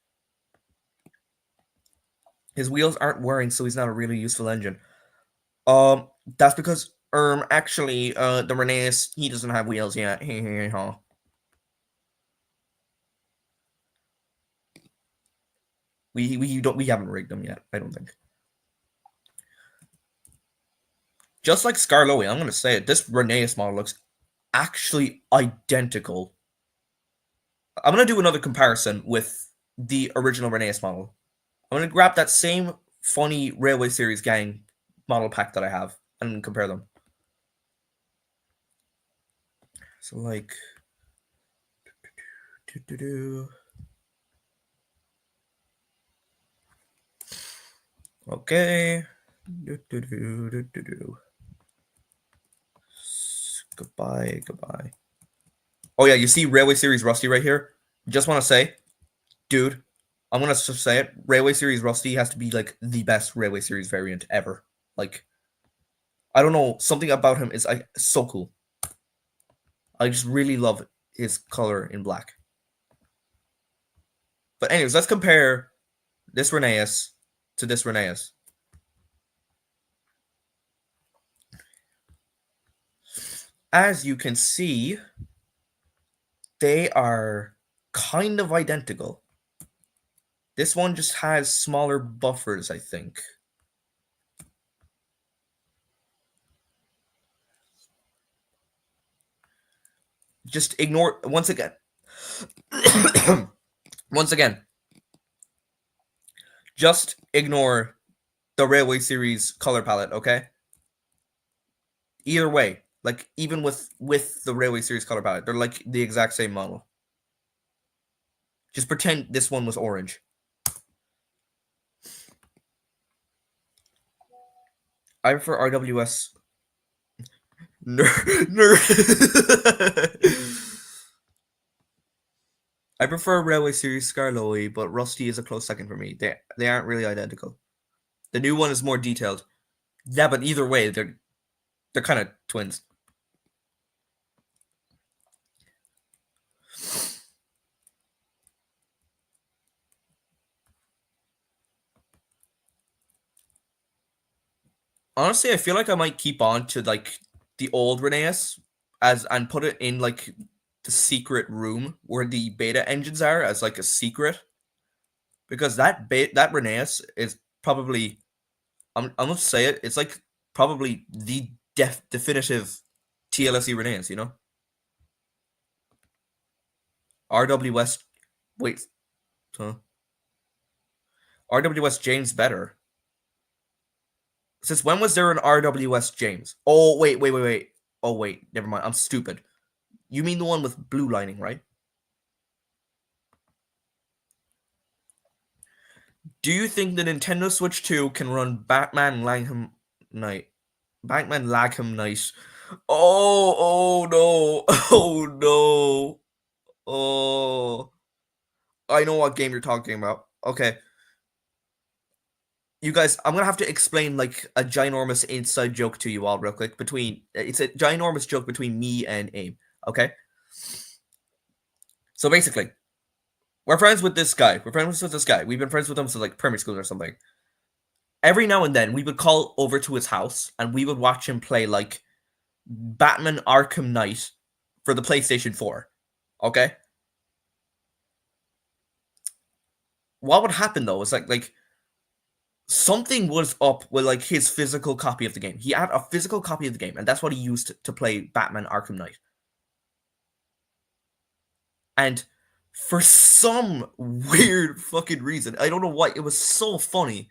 His wheels aren't wearing, so he's not a really useful engine. That's because actually the Rheneas, he doesn't have wheels yet. We haven't rigged them yet, I don't think. Just like Scarlowy, I'm gonna say it, this Rheneas model looks actually identical. I'm gonna do another comparison with the original Rheneas model. I'm gonna grab that same funny Railway Series gang model pack that I have and compare them. So like okay. Goodbye. Oh yeah, you see Railway Series Rusty right here? Just want to say, dude, I'm gonna just say it. Railway Series Rusty has to be like the best Railway Series variant ever. Like, I don't know, something about him is so cool. I just really love his color in black. But anyways, let's compare this Rheneas to this Rheneas. As you can see, they are kind of identical. This one just has smaller buffers, I think. Just ignore, once again, just ignore the Railway Series color palette, okay? Either way, like even with the Railway Series color palette, they're like the exact same model. Just pretend this one was orange. I prefer RWS. Nerd. I prefer Railway Series Scarlowy, but Rusty is a close second for me. They aren't really identical. The new one is more detailed. Yeah, but either way, they're kind of twins. Honestly, I feel like I might keep on to like the old Rheneas and put it in like the secret room where the beta engines are as like a secret, because that Rheneas is probably, I'm gonna say it, it's like probably the definitive TLSE Rheneas, you know? RWS, wait, huh? RWS James better. Since when was there an RWS James? Oh, wait. Oh, wait. Never mind. I'm stupid. You mean the one with blue lining, right? Do you think the Nintendo Switch 2 can run Batman Langham Knight? Batman Lagham Knight. Oh no. Oh no. Oh. I know what game you're talking about. Okay. You guys, I'm gonna have to explain like a ginormous inside joke to you all real quick. It's a ginormous joke between me and Aim. Okay. So basically, we're friends with this guy. We're friends with this guy. We've been friends with him since like primary school or something. Every now and then, we would call over to his house and we would watch him play like Batman Arkham Knight for the PlayStation 4. Okay. What would happen though is like something was up with like his physical copy of the game. He had a physical copy of the game, and that's what he used to play Batman Arkham Knight. And for some weird fucking reason, I don't know why, it was so funny.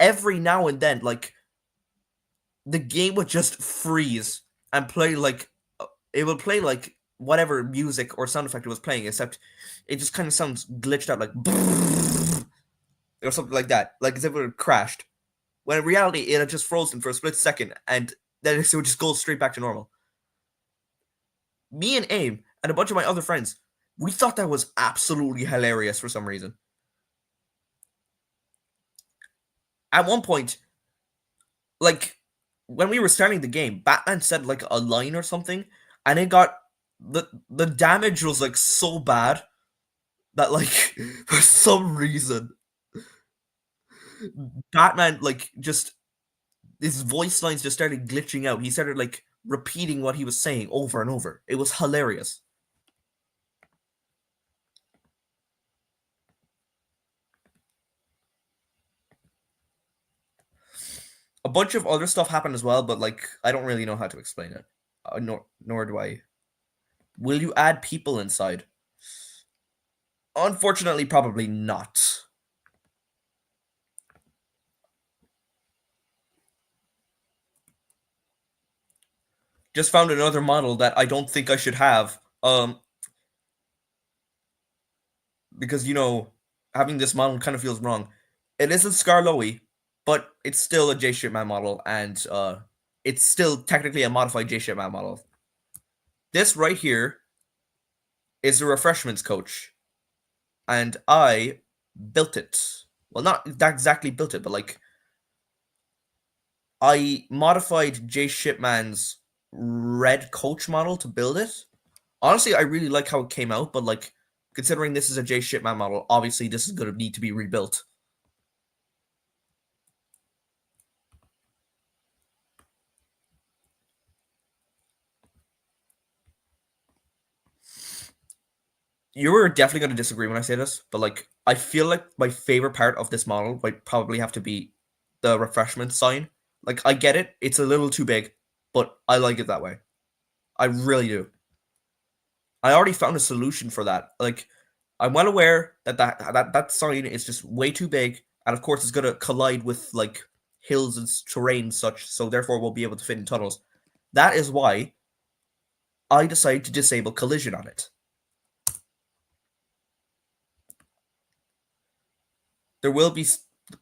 Every now and then, like the game would just freeze and play like it would play like whatever music or sound effect it was playing, except it just kind of sounds glitched out, like or something like that, like as if it had crashed. When in reality, it had just frozen for a split second, and then it would just go straight back to normal. Me and Aim and a bunch of my other friends, we thought that was absolutely hilarious for some reason. At one point, like when we were starting the game, Batman said like a line or something, and it got the damage was like so bad that like for some reason Batman like just his voice lines just started glitching out. He started like repeating what he was saying over and over. It was hilarious. A bunch of other stuff happened as well, but like I don't really know how to explain it. Nor do I. Will you add people inside? Unfortunately, probably not. Just found another model that I don't think I should have. Because having this model kind of feels wrong. It isn't Scarloey, but it's still a J Shipman model, and it's still technically a modified J Shipman model. This right here is the refreshments coach, and I built it. Well, not that exactly built it, but like I modified J Shipman's red coach model to build it. Honestly, I really like how it came out, but like considering this is a J Shipman model, obviously this is going to need to be rebuilt. You're definitely going to disagree when I say this, but like I feel like my favorite part of this model might probably have to be the refreshment sign. Like I get it, it's a little too big, but I like it that way. I really do. I already found a solution for that. Like I'm well aware that sign is just way too big, and of course it's going to collide with like hills and terrain and such, so therefore won't be able to fit in tunnels. That is why I decided to disable collision on it. There will be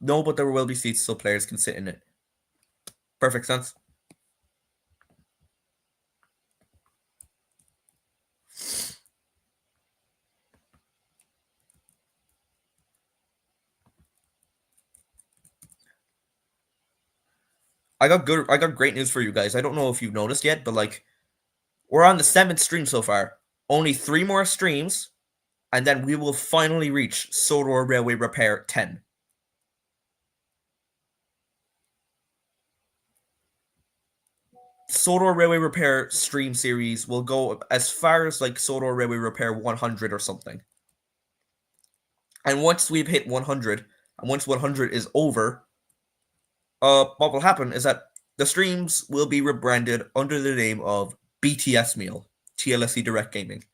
no, but there will be seats so players can sit in it. Perfect sense. I got great news for you guys. I don't know if you've noticed yet, but like we're on the 7th stream so far. Only 3 more streams, and then we will finally reach Sodor Railway Repair 10. Sodor Railway Repair stream series will go as far as like Sodor Railway Repair 100 or something. And once we've hit 100, and once 100 is over, what will happen is that the streams will be rebranded under the name of BTS Meal, TLSE Direct Gaming.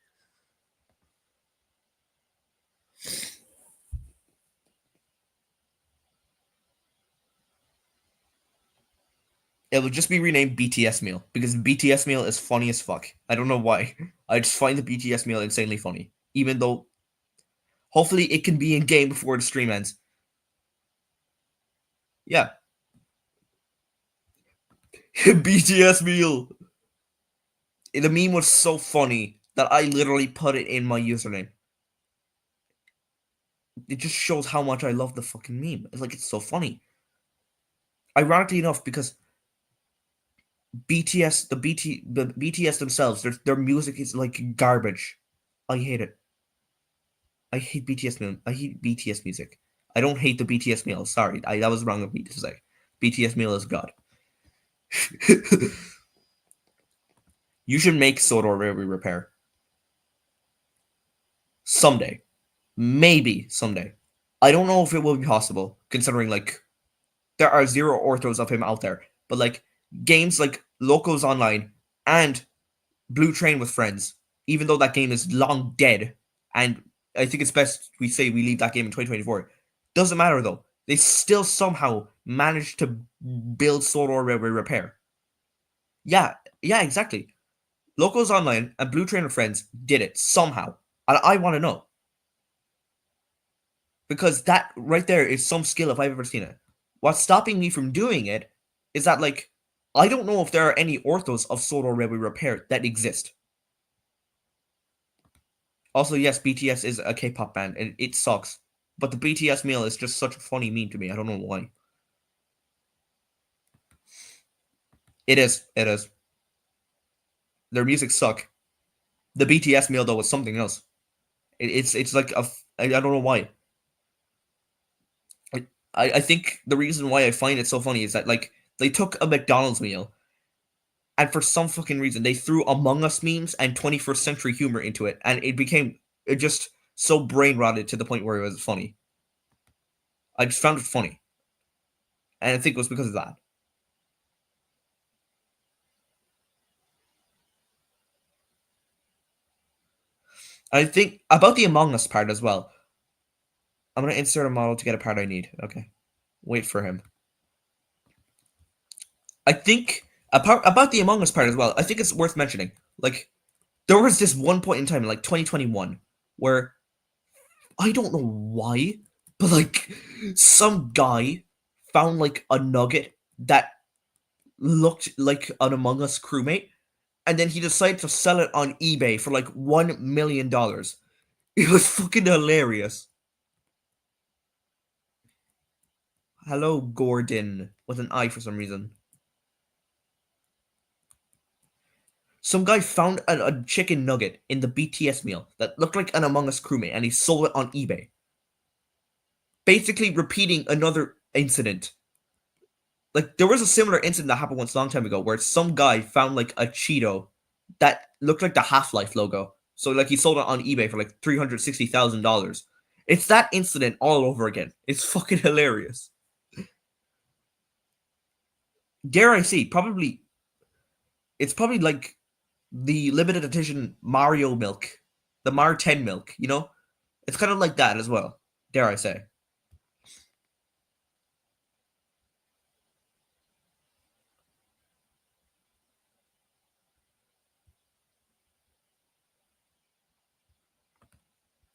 It will just be renamed BTS meal because BTS meal is funny as fuck. I don't know why. I just find the BTS meal insanely funny. Even though hopefully it can be in game before the stream ends. Yeah. BTS meal. The meme was so funny that I literally put it in my username. It just shows how much I love the fucking meme. It's like it's so funny. Ironically enough, because the BTS themselves, their music is like garbage. I hate it. I hate BTS meal. I hate BTS music. I don't hate the BTS meal. Sorry, that was wrong of me to say. BTS meal is god. You should make Sodor repair someday. Maybe someday. I don't know if it will be possible, considering like there are zero orthos of him out there. But like games like Locals Online and Blue Train with Friends, even though that game is long dead, and I think it's best we say we leave that game in 2024. Doesn't matter though. They still somehow managed to build Sodor Railway Repair. Yeah, yeah, exactly. Locals Online and Blue Train with Friends did it somehow. And I want to know. Because that right there is some skill if I've ever seen it. What's stopping me from doing it is that, like, I don't know if there are any orthos of Sodor Railway Repair that exist. Also, yes, BTS is a K-pop band, and it sucks. But the BTS meal is just such a funny meme to me. I don't know why. It is. It is. Their music suck. The BTS meal though was something else. It's like I don't know why. I think the reason why I find it so funny is that like they took a McDonald's meal and for some fucking reason they threw Among Us memes and 21st century humor into it, and it just so brain rotted to the point where it was funny. I just found it funny, and I think it was because of that. I think about the Among Us part as well. I'm gonna insert a model to get a part I need. Okay, wait for him. I think about the Among Us part as well. I think it's worth mentioning. Like there was this one point in time, in like 2021, where I don't know why, but like some guy found like a nugget that looked like an Among Us crewmate, and then he decided to sell it on eBay for like $1 million. It was fucking hilarious. Hello, Gordon, with an I for some reason. Some guy found a chicken nugget in the BTS meal that looked like an Among Us crewmate, and he sold it on eBay. Basically, repeating another incident. Like there was a similar incident that happened once a long time ago, where some guy found like a Cheeto that looked like the Half-Life logo. So like he sold it on eBay for like $360,000. It's that incident all over again. It's fucking hilarious. Dare I say, probably it's probably like the limited edition Mario milk, the Mar 10 milk. It's kind of like that as well. Dare I say?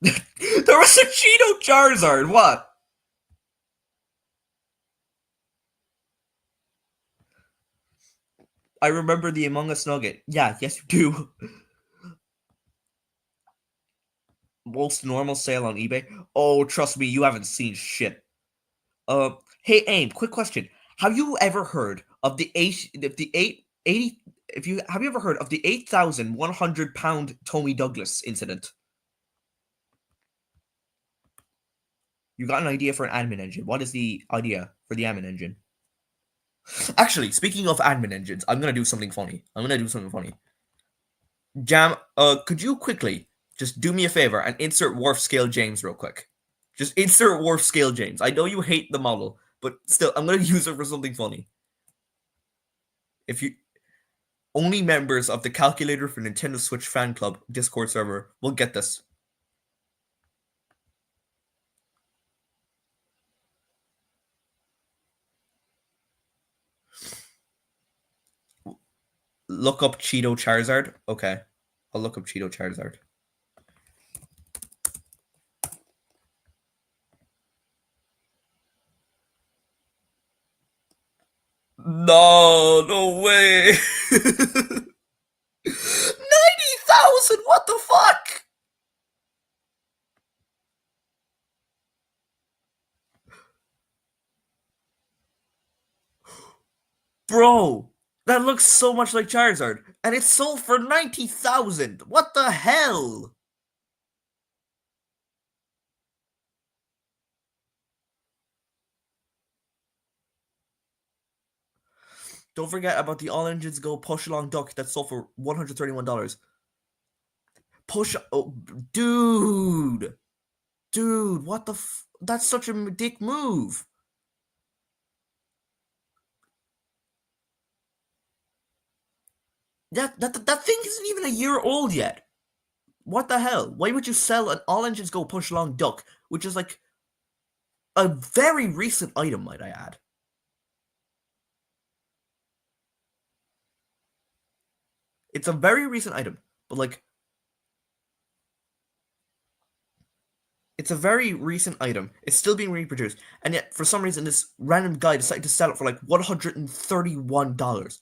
There was a Cheeto Charizard. What? I remember the Among Us Nugget. Yeah, yes you do. Most normal sale on eBay. Oh, trust me, you haven't seen shit. Hey Aim, quick question. Have you ever heard of the 80 if you have you ever heard of the 8,100 pound Tommy Douglas incident? You got an idea for an admin engine. What is the idea for the admin engine? Actually, speaking of admin engines, I'm gonna do something funny. Jam, could you quickly just do me a favor and insert Wharf Scale James real quick? Just insert Wharf Scale James. I know you hate the model, but still, I'm gonna use it for something funny. If you Only members of the Calculator for Nintendo Switch Fan Club Discord server will get this. look up Cheeto Charizard. Okay. I'll look up Cheeto Charizard. No, no way. 90,000. What the fuck? Bro, that looks so much like Charizard. And it's sold for 90,000. What the hell? Don't forget about the All Engines Go Push Along Duck that sold for $131. Push. Oh, dude. Dude, what the That's such a dick move. That thing isn't even a year old yet. What the hell? Why would you sell an All Engines Go Push Along Duck, which is like a very recent item, might I add? It's a very recent item, but like it's a very recent item. It's still being reproduced, and yet for some reason this random guy decided to sell it for like $131.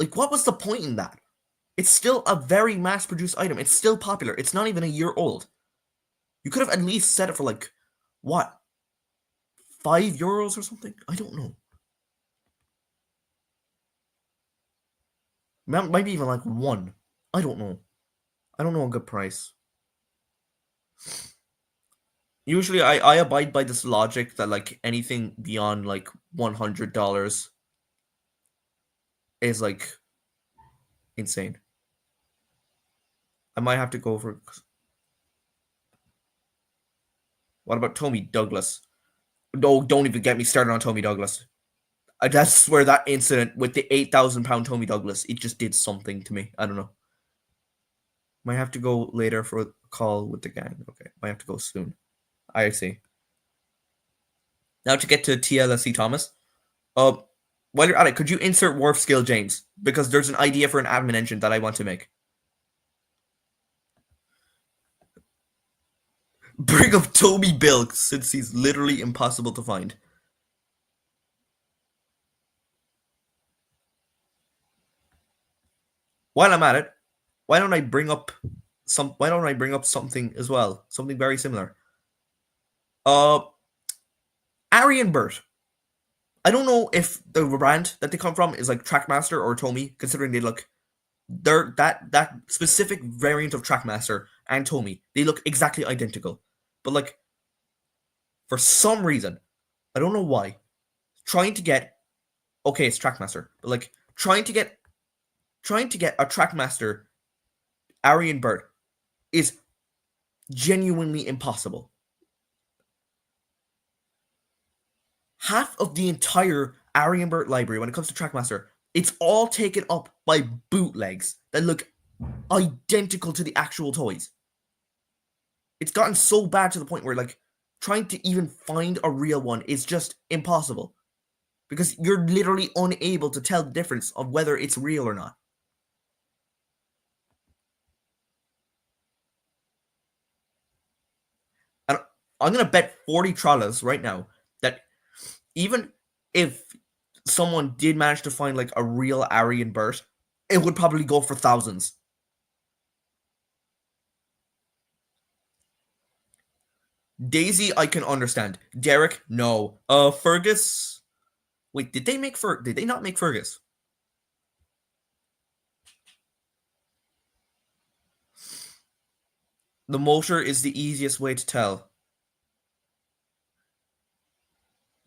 Like, what was the point in that? It's still a very mass-produced item. It's still popular. It's not even a year old. You could have at least set it for like what, €5 or something? I don't know. Maybe even like one. I don't know. I don't know a good price. Usually, I abide by this logic that like anything beyond like $100 is like insane. I might have to go for. What about Tommy Douglas? No, don't even get me started on Tommy Douglas. I swear that incident with the £8,000 Tommy Douglas, it just did something to me. I don't know. Might have to go later for a call with the gang. Okay, might have to go soon. I see. Now to get to TLSE Thomas. Uh, while you're at it, could you insert Warp Skill James? Because there's an idea for an admin engine that I want to make. Bring up Toby Bill, since he's literally impossible to find. While I'm at it, why don't I bring up something as well? Something very similar. Uh Arian Burt. I don't know if the brand that they come from is like Trackmaster or Tomy, considering they're that specific variant of Trackmaster and Tomy. They look exactly identical. But like for some reason, I don't know why, trying to get okay, it's Trackmaster, but like trying to get a Trackmaster Arian Burt is genuinely impossible. Half of the entire Arianbert library, when it comes to Trackmaster, it's all taken up by bootlegs that look identical to the actual toys. It's gotten so bad to the point where, like, trying to even find a real one is just impossible because you're literally unable to tell the difference of whether it's real or not. And I'm gonna bet 40 trawlers right now that even if someone did manage to find like a real Arian Burt, it would probably go for thousands. Daisy, I can understand. Derek, no. Fergus. Wait, Did they not make Fergus? The motor is the easiest way to tell.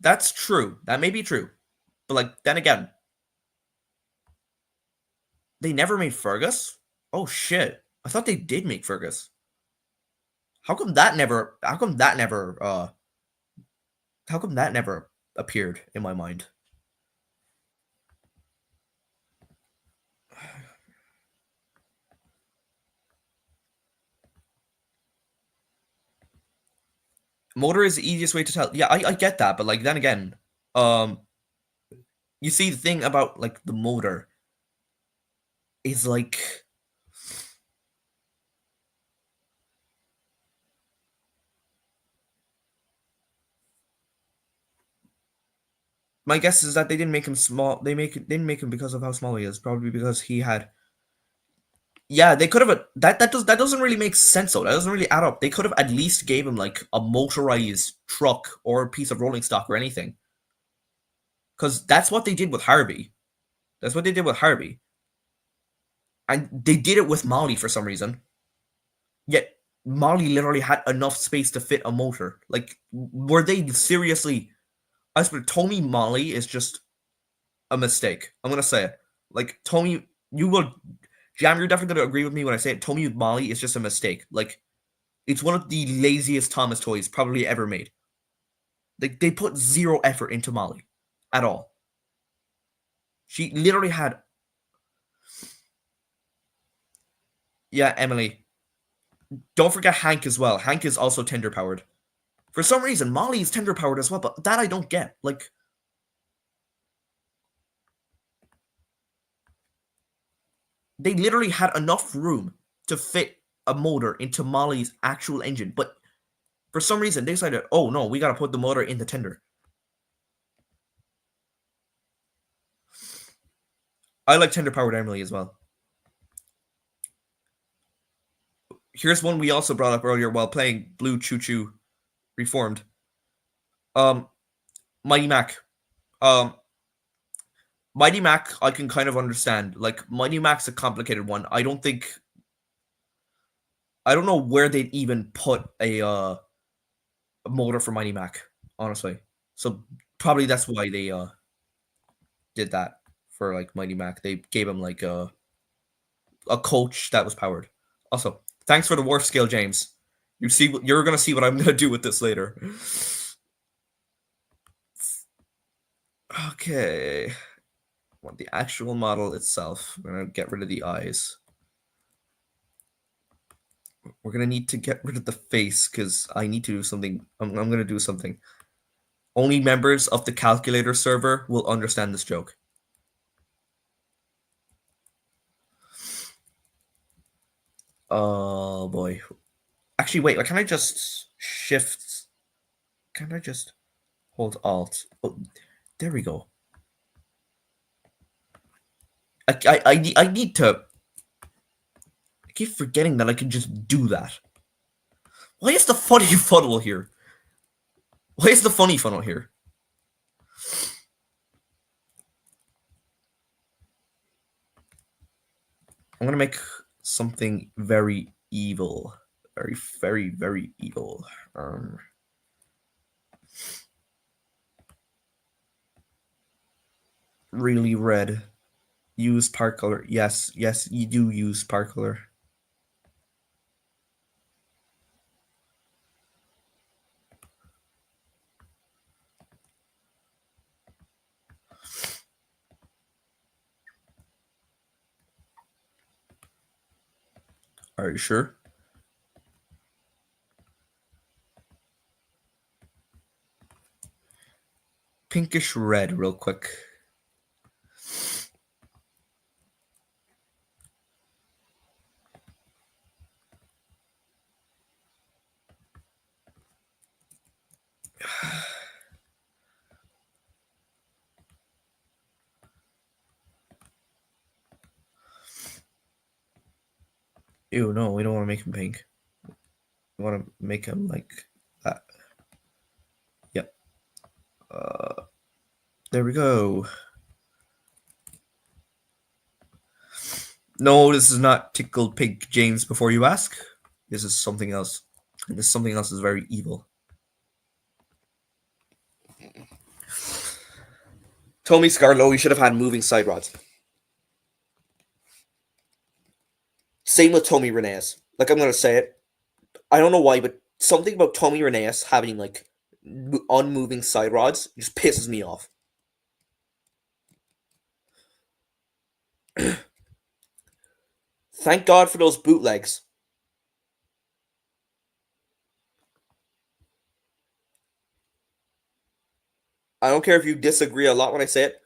That's true. That may be true. But like then again, they never made Fergus? Oh shit. I thought they did make Fergus. How come that never appeared in my mind? Motor is the easiest way to tell. Yeah, I get that, but like then again, um You see, the thing about like the motor is like my guess is that they didn't make him small. Didn't make him because of how small he is. Probably because he had. Yeah, they could have. That doesn't really make sense though. That doesn't really add up. They could have at least gave him like a motorized truck or a piece of rolling stock or anything. Because that's what they did with Harvey. That's what they did with Harvey, and they did it with Molly for some reason. Yet Molly literally had enough space to fit a motor. Like, were they seriously? I swear, Tommy Molly is just a mistake. I'm gonna say it. Like Tommy, you will, Jam. You're definitely gonna agree with me when I say it. Tommy Molly is just a mistake. Like, it's one of the laziest Thomas toys probably ever made. Like, they put zero effort into Molly at all. She literally had. Yeah, Emily. Don't forget Hank as well. Hank is also tender powered. For some reason, Molly is tender powered as well, but that I don't get. Like, they literally had enough room to fit a motor into Molly's actual engine, but for some reason they decided, oh no, we gotta put the motor in the tender. I like tender powered Emily as well. Here's one we also brought up earlier while playing Blue Choo Choo Reformed. Um, Mighty Mac. Um, Mighty Mac, I can kind of understand. Like, Mighty Mac's a complicated one. I don't know where they'd even put a motor for Mighty Mac, honestly. So probably that's why they did that for like Mighty Mac. They gave him like a coach that was powered. Also, thanks for the wharf scale, James. You're gonna see what I'm gonna do with this later. Okay, want the actual model itself. We're gonna get rid of the eyes. We're gonna need to get rid of the face because I need to do something. I'm gonna do something. Only members of the calculator server will understand this joke. Oh boy. Actually, wait. Can I just shift? Can I just hold Alt? Oh, there we go. I need to. I keep forgetting that I can just do that. Why is the funny funnel here? Why is the funny funnel here? I'm gonna make something very evil. Very, very, very evil. Really red. Use part color. Yes, yes, you do use part color. Are you sure? Pinkish red, real quick. Ew, no, we don't want to make him pink. We want to make him like that. Yep. There we go. No, this is not tickled pink, James, before you ask. This is something else. And this something else is very evil. Tommy Scarlo, we should have had moving side rods. Same with Tommy Reneas. Like, I'm gonna say it. I don't know why, but something about Tommy Reneas having like unmoving side rods just pisses me off. Thank God for those bootlegs. I don't care if you disagree a lot when I say it.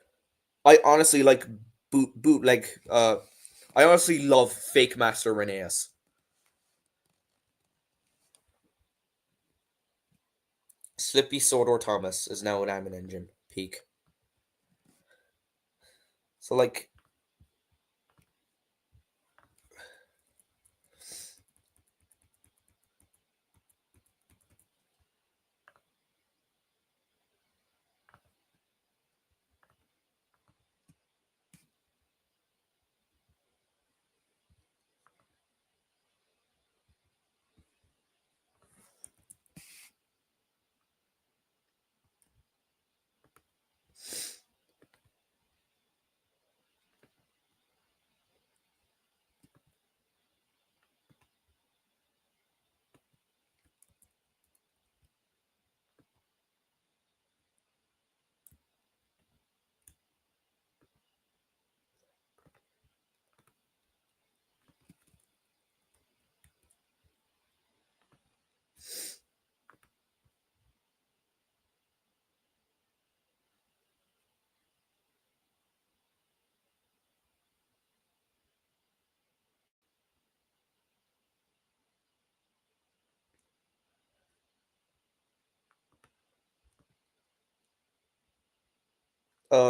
I honestly like bootleg. I honestly love fake Master Reneas. Slippy Sodor Thomas is now an Admin Engine peak. So like,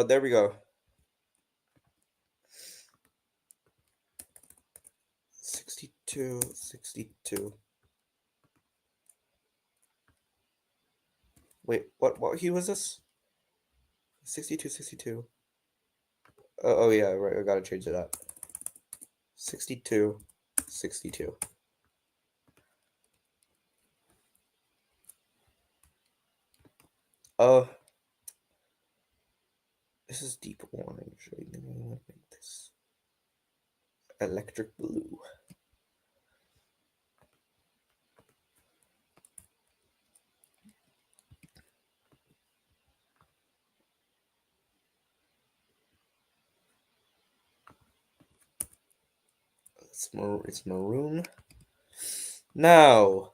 there we go. 62, 62. Wait, what hue was this? 62, 62. Oh yeah, right. I gotta change it up. 62, 62. Uh, this is deep orange. I think I'm gonna make this electric blue. It's maroon. Now,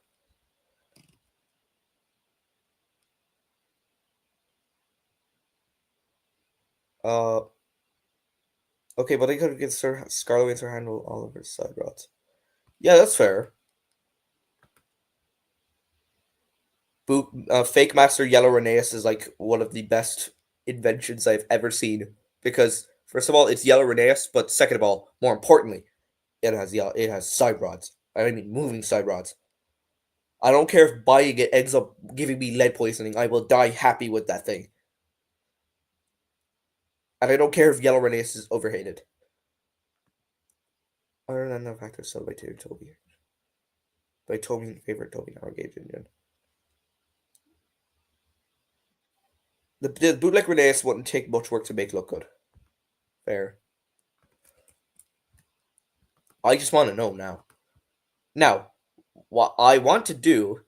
uh, okay, but I could get Scarlet Wings her handle all over side rods. Yeah, that's fair. Fake Master Yellow Reneus is like one of the best inventions I've ever seen because first of all, it's Yellow Reneus, but second of all, more importantly, it has side rods. I mean, moving side rods. I don't care if buying it ends up giving me lead poisoning. I will die happy with that thing. And I don't care if Yellow Reneus is overhated. Other than the fact they're sold by Toby. By Toby favorite Toby Power Gauge engine. The bootleg Reneus wouldn't take much work to make look good. Fair. I just want to know now. Now, what I want to do,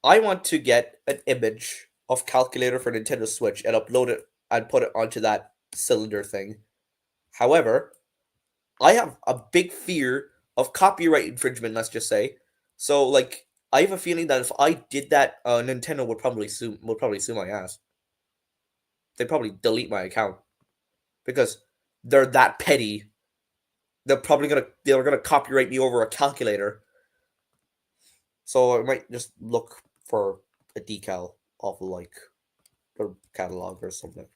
I want to get an image of calculator for Nintendo Switch and upload it and put it onto that cylinder thing. However, I have a big fear of copyright infringement, let's just say. So like I have a feeling that if I did that, Nintendo would probably sue my ass. They'd probably delete my account because they're that petty. They're gonna copyright me over a calculator. So I might just look for a decal of like their catalog or something.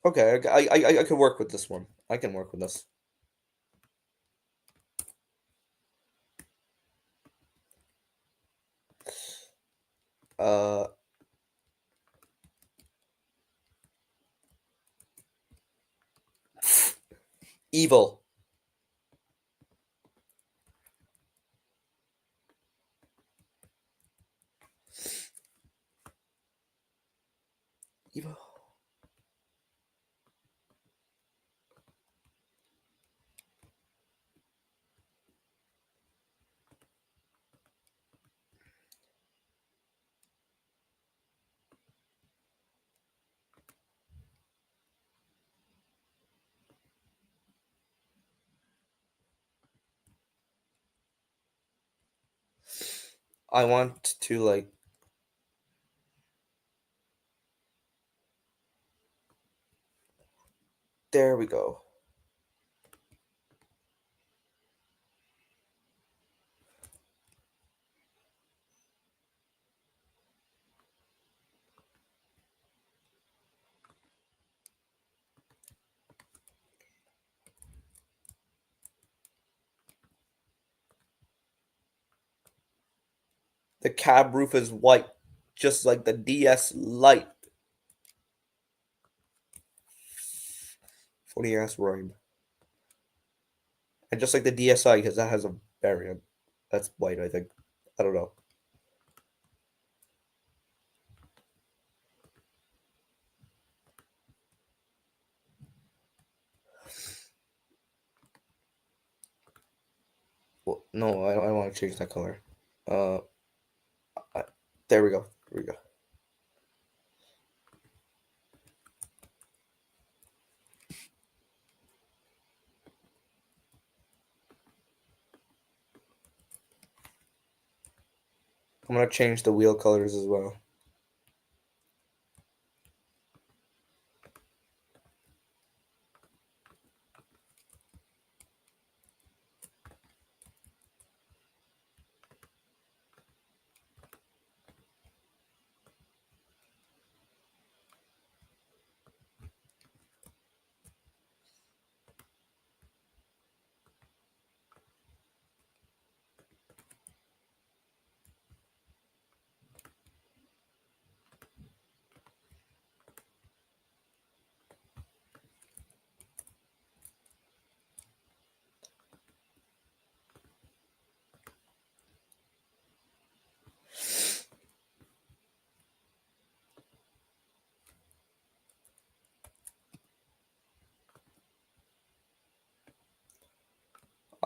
Okay, I can work with this one. I can work with this. Uh, evil. Evil. I want to like. There we go. The cab roof is white, just like the DS Lite. Funny ass rhyme. And just like the DSi, because that has a variant that's white, I think. I don't know. Well, no, I don't want to change that color. Uh, I, there we go. There we go. I'm gonna change the wheel colors as well.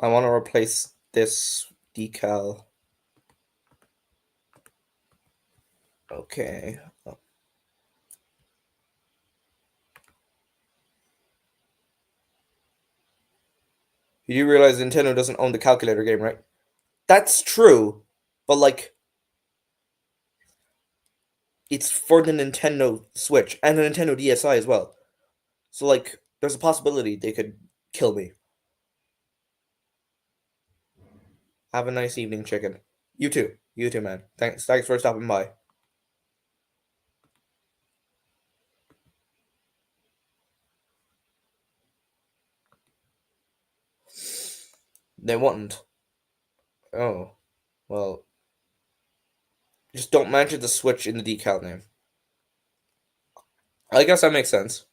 I want to replace this decal. Okay. You realize Nintendo doesn't own the calculator game, right? That's true, but like it's for the Nintendo Switch and the Nintendo DSi as well. So like there's a possibility they could kill me. Have a nice evening, chicken. You too. You too, man. Thanks for stopping by. They wouldn't. Oh. Well, just don't mention the Switch in the decal name. I guess that makes sense.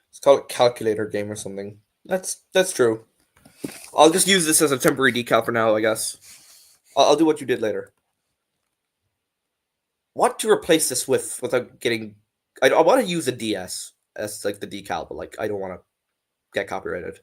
Let's call it calculator game or something. That's true. I'll just use this as a temporary decal for now, I guess. I'll do what you did later. What to replace this with without getting? I want to use a DS as like the decal, but like I don't want to get copyrighted.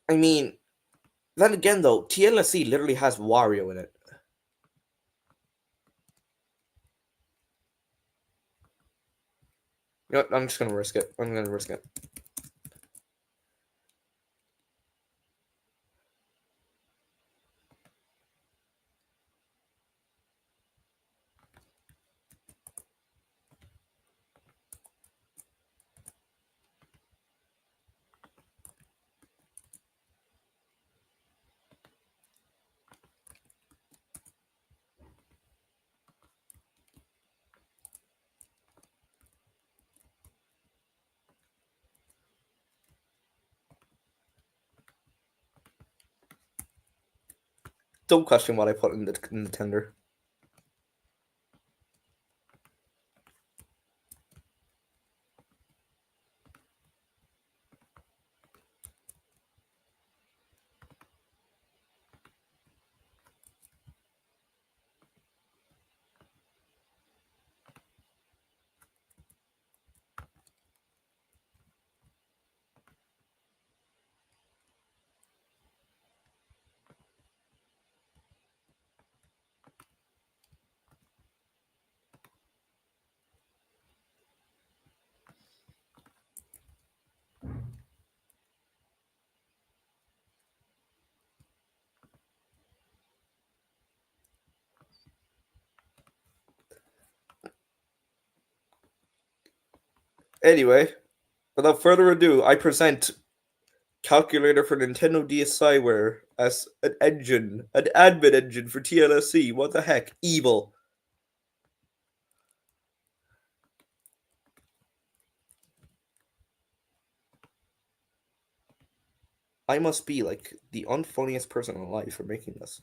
I mean, then again though, TLSE literally has Wario in it. You know what? I'm just gonna risk it. I'm gonna risk it. Don't question what I put in the tender. Anyway, without further ado, I present calculator for Nintendo DSiWare as an engine, an admin engine for TLSE. What the heck? Evil. I must be like the unfunniest person alive for making this.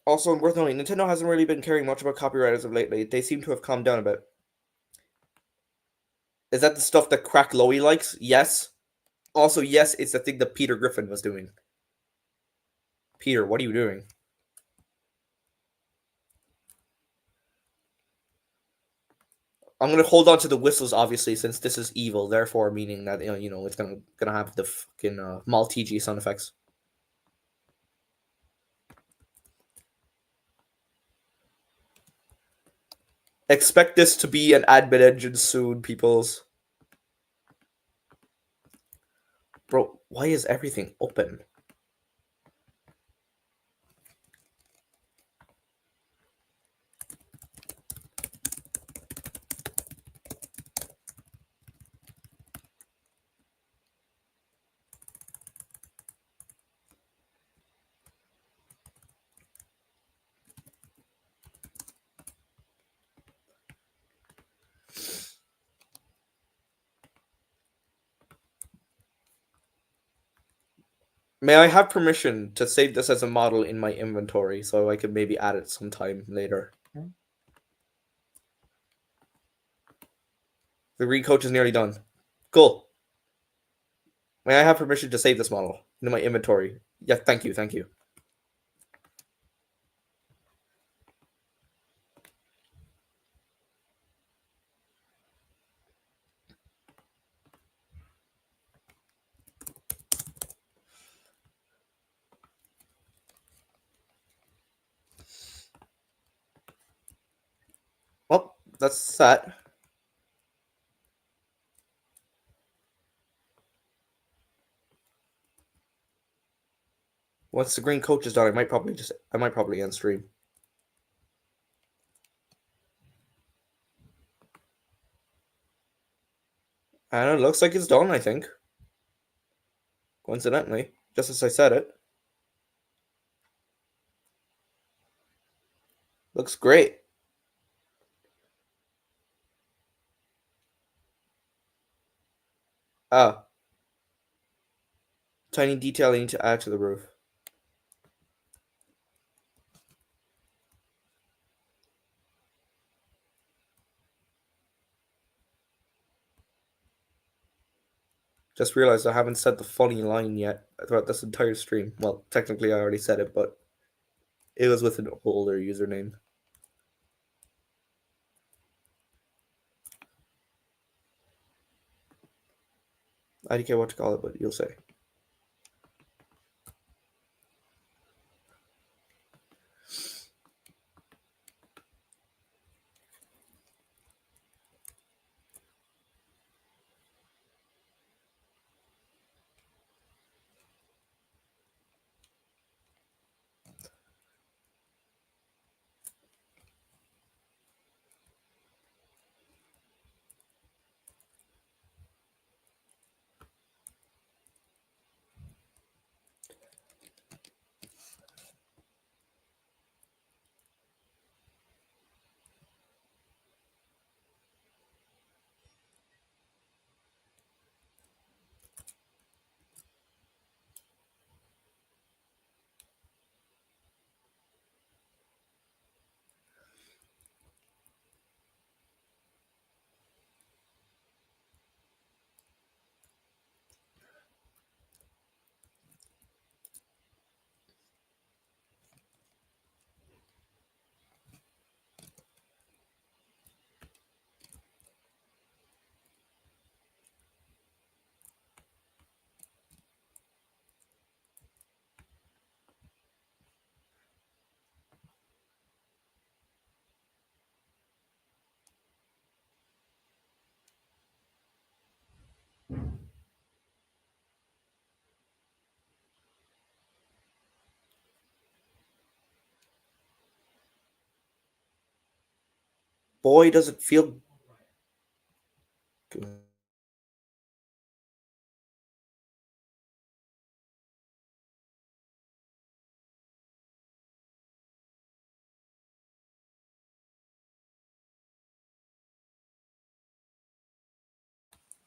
Also, worth noting, Nintendo hasn't really been caring much about copyright as of lately. They seem to have calmed down a bit. Is that the stuff that Crack Lowy likes? Yes. Also, yes, it's the thing that Peter Griffin was doing. Peter, what are you doing? I'm gonna hold on to the whistles, obviously, since this is evil. Therefore, meaning that it's gonna have the fucking Maltese sound effects. Expect this to be an admin engine soon, peoples. Bro, why is everything open? May I have permission to save this as a model in my inventory so I could maybe add it sometime later? The recoach is nearly done. Cool. May I have permission to save this model in my inventory? Yeah, thank you, thank you. Well, that's that. Once the green coach is done, I might probably end stream. And it looks like it's done, I think. Coincidentally, just as I said it. Looks great. Ah, tiny detail I need to add to the roof. Just realized I haven't said the funny line yet throughout this entire stream. Well, technically I already said it, but it was with an older username. I don't care what to call it, but you'll say. Boy, does it feel good.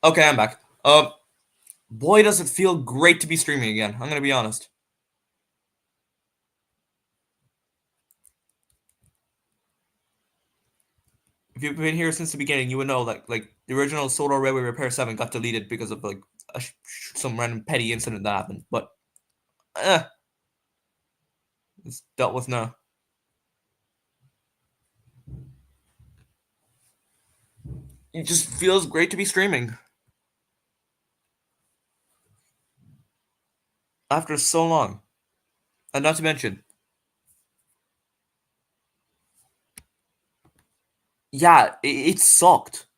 Okay, I'm back. Boy, does it feel great to be streaming again. I'm gonna be honest. If you've been here since the beginning, you would know that like the original Sodor Railway Repair 7 got deleted because of like some random petty incident that happened. But it's dealt with now. It just feels great to be streaming after so long, and not to mention, yeah, it sucked.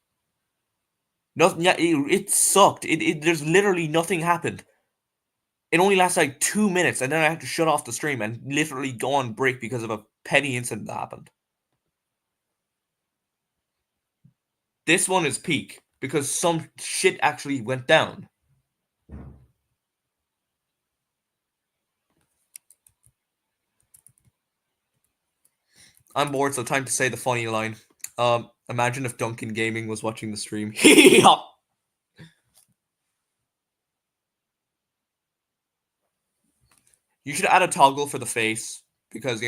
Nothing. Yeah, it sucked. There's literally nothing happened. It only lasts like 2 minutes, and then I have to shut off the stream and literally go on break because of a petty incident that happened. This one is peak because some shit actually went down. I'm bored, so time to say the funny line. Imagine if Duncan Gaming was watching the stream. You should add a toggle for the face because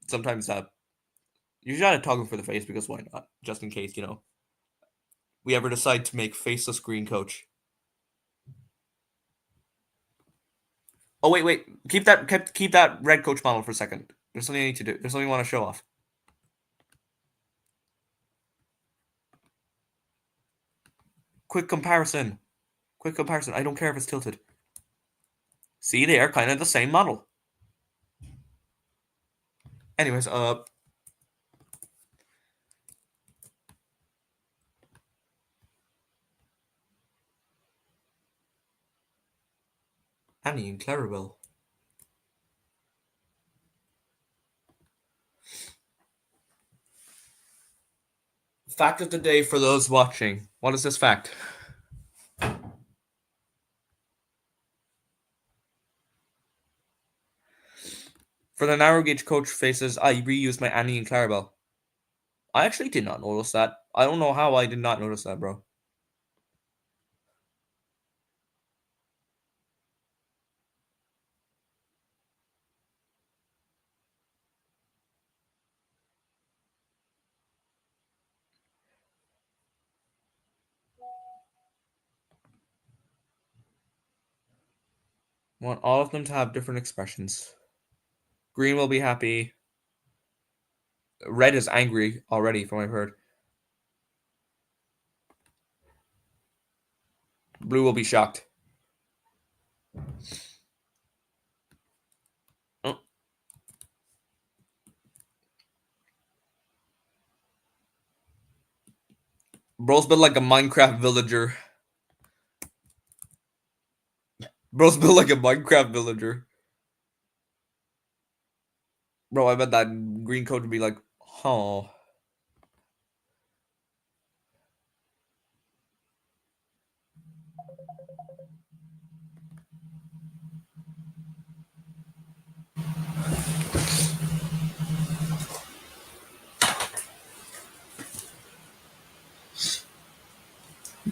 sometimes that you should add a toggle for the face because why not? Just in case we ever decide to make faceless green coach. Oh wait, keep that red coach model for a second. There's something I need to do. There's something I want to show off. Quick comparison. I don't care if it's tilted. See, they are kind of the same model. Anyways, Annie and Clarabelle. Fact of the day for those watching. What is this fact? For the narrow gauge coach faces, I reused my Annie and Clarabelle. I actually did not notice that. I don't know how I did not notice that, bro. I want all of them to have different expressions. Green will be happy. Red is angry already, from what I've heard. Blue will be shocked. Oh. Bro's built like a Minecraft villager. Bro's built like a Minecraft villager. Bro, I bet that green coat would be like, huh.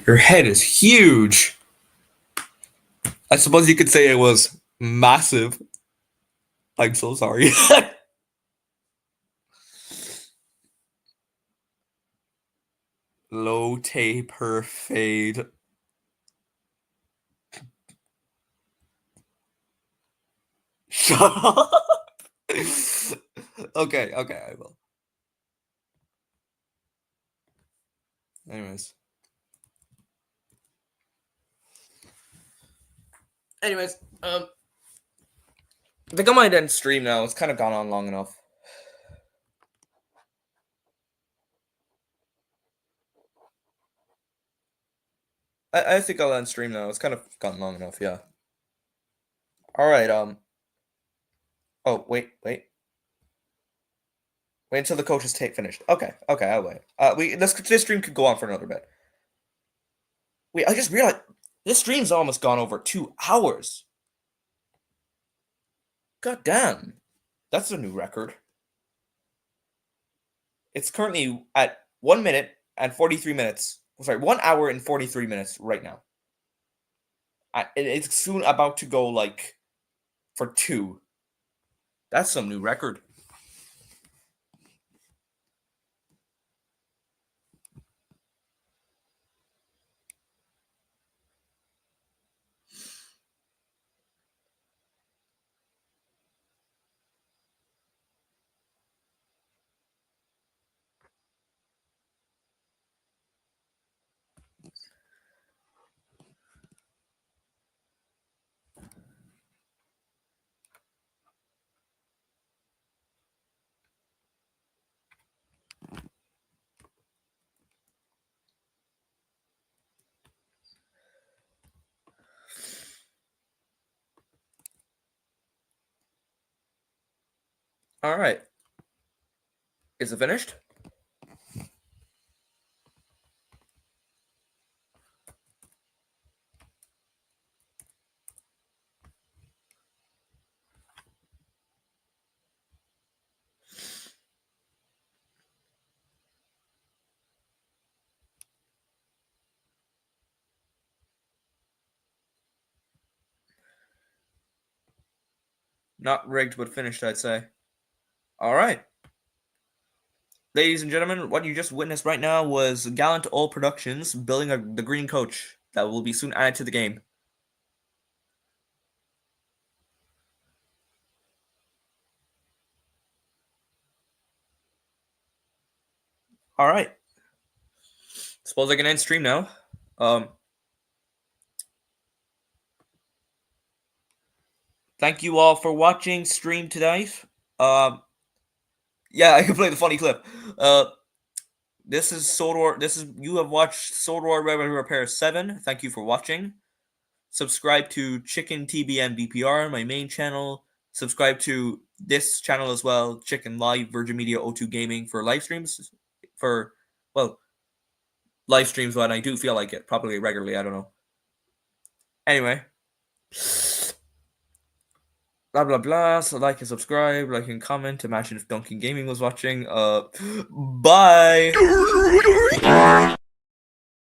Your head is huge. I suppose you could say it was massive. I'm so sorry. Low taper fade. Shut up. Okay, I will. Anyways. I think I might end stream now. It's kind of gone on long enough. I think I'll end stream now. It's kind of gotten long enough, yeah. Alright, oh, wait until the coach's take finished. Okay, I'll wait. This stream could go on for another bit. Wait, I just realized this stream's almost gone over 2 hours. God damn. That's a new record. It's currently at 1 minute and 43 minutes. Sorry, 1 hour and 43 minutes right now. It's soon about to go like for 2. That's some new record. All right. Is it finished? Not rigged, but finished, I'd say. All right. Ladies and gentlemen, what you just witnessed right now was Gallant All Productions building the green coach that will be soon added to the game. All right. Suppose I can end stream now. Thank you all for watching stream tonight. Yeah, I can play the funny clip. This is Sodor. You have watched Sodor Revenue Repair 7. Thank you for watching. Subscribe to Chicken TBM VPR, my main channel. Subscribe to this channel as well, Chicken Live, Virgin Media O2 Gaming for live streams. Live streams when I do feel like it, probably regularly, I don't know. Anyway. Blah blah blah. So like and subscribe, like and comment. Imagine if Duncan Gaming was watching. Bye.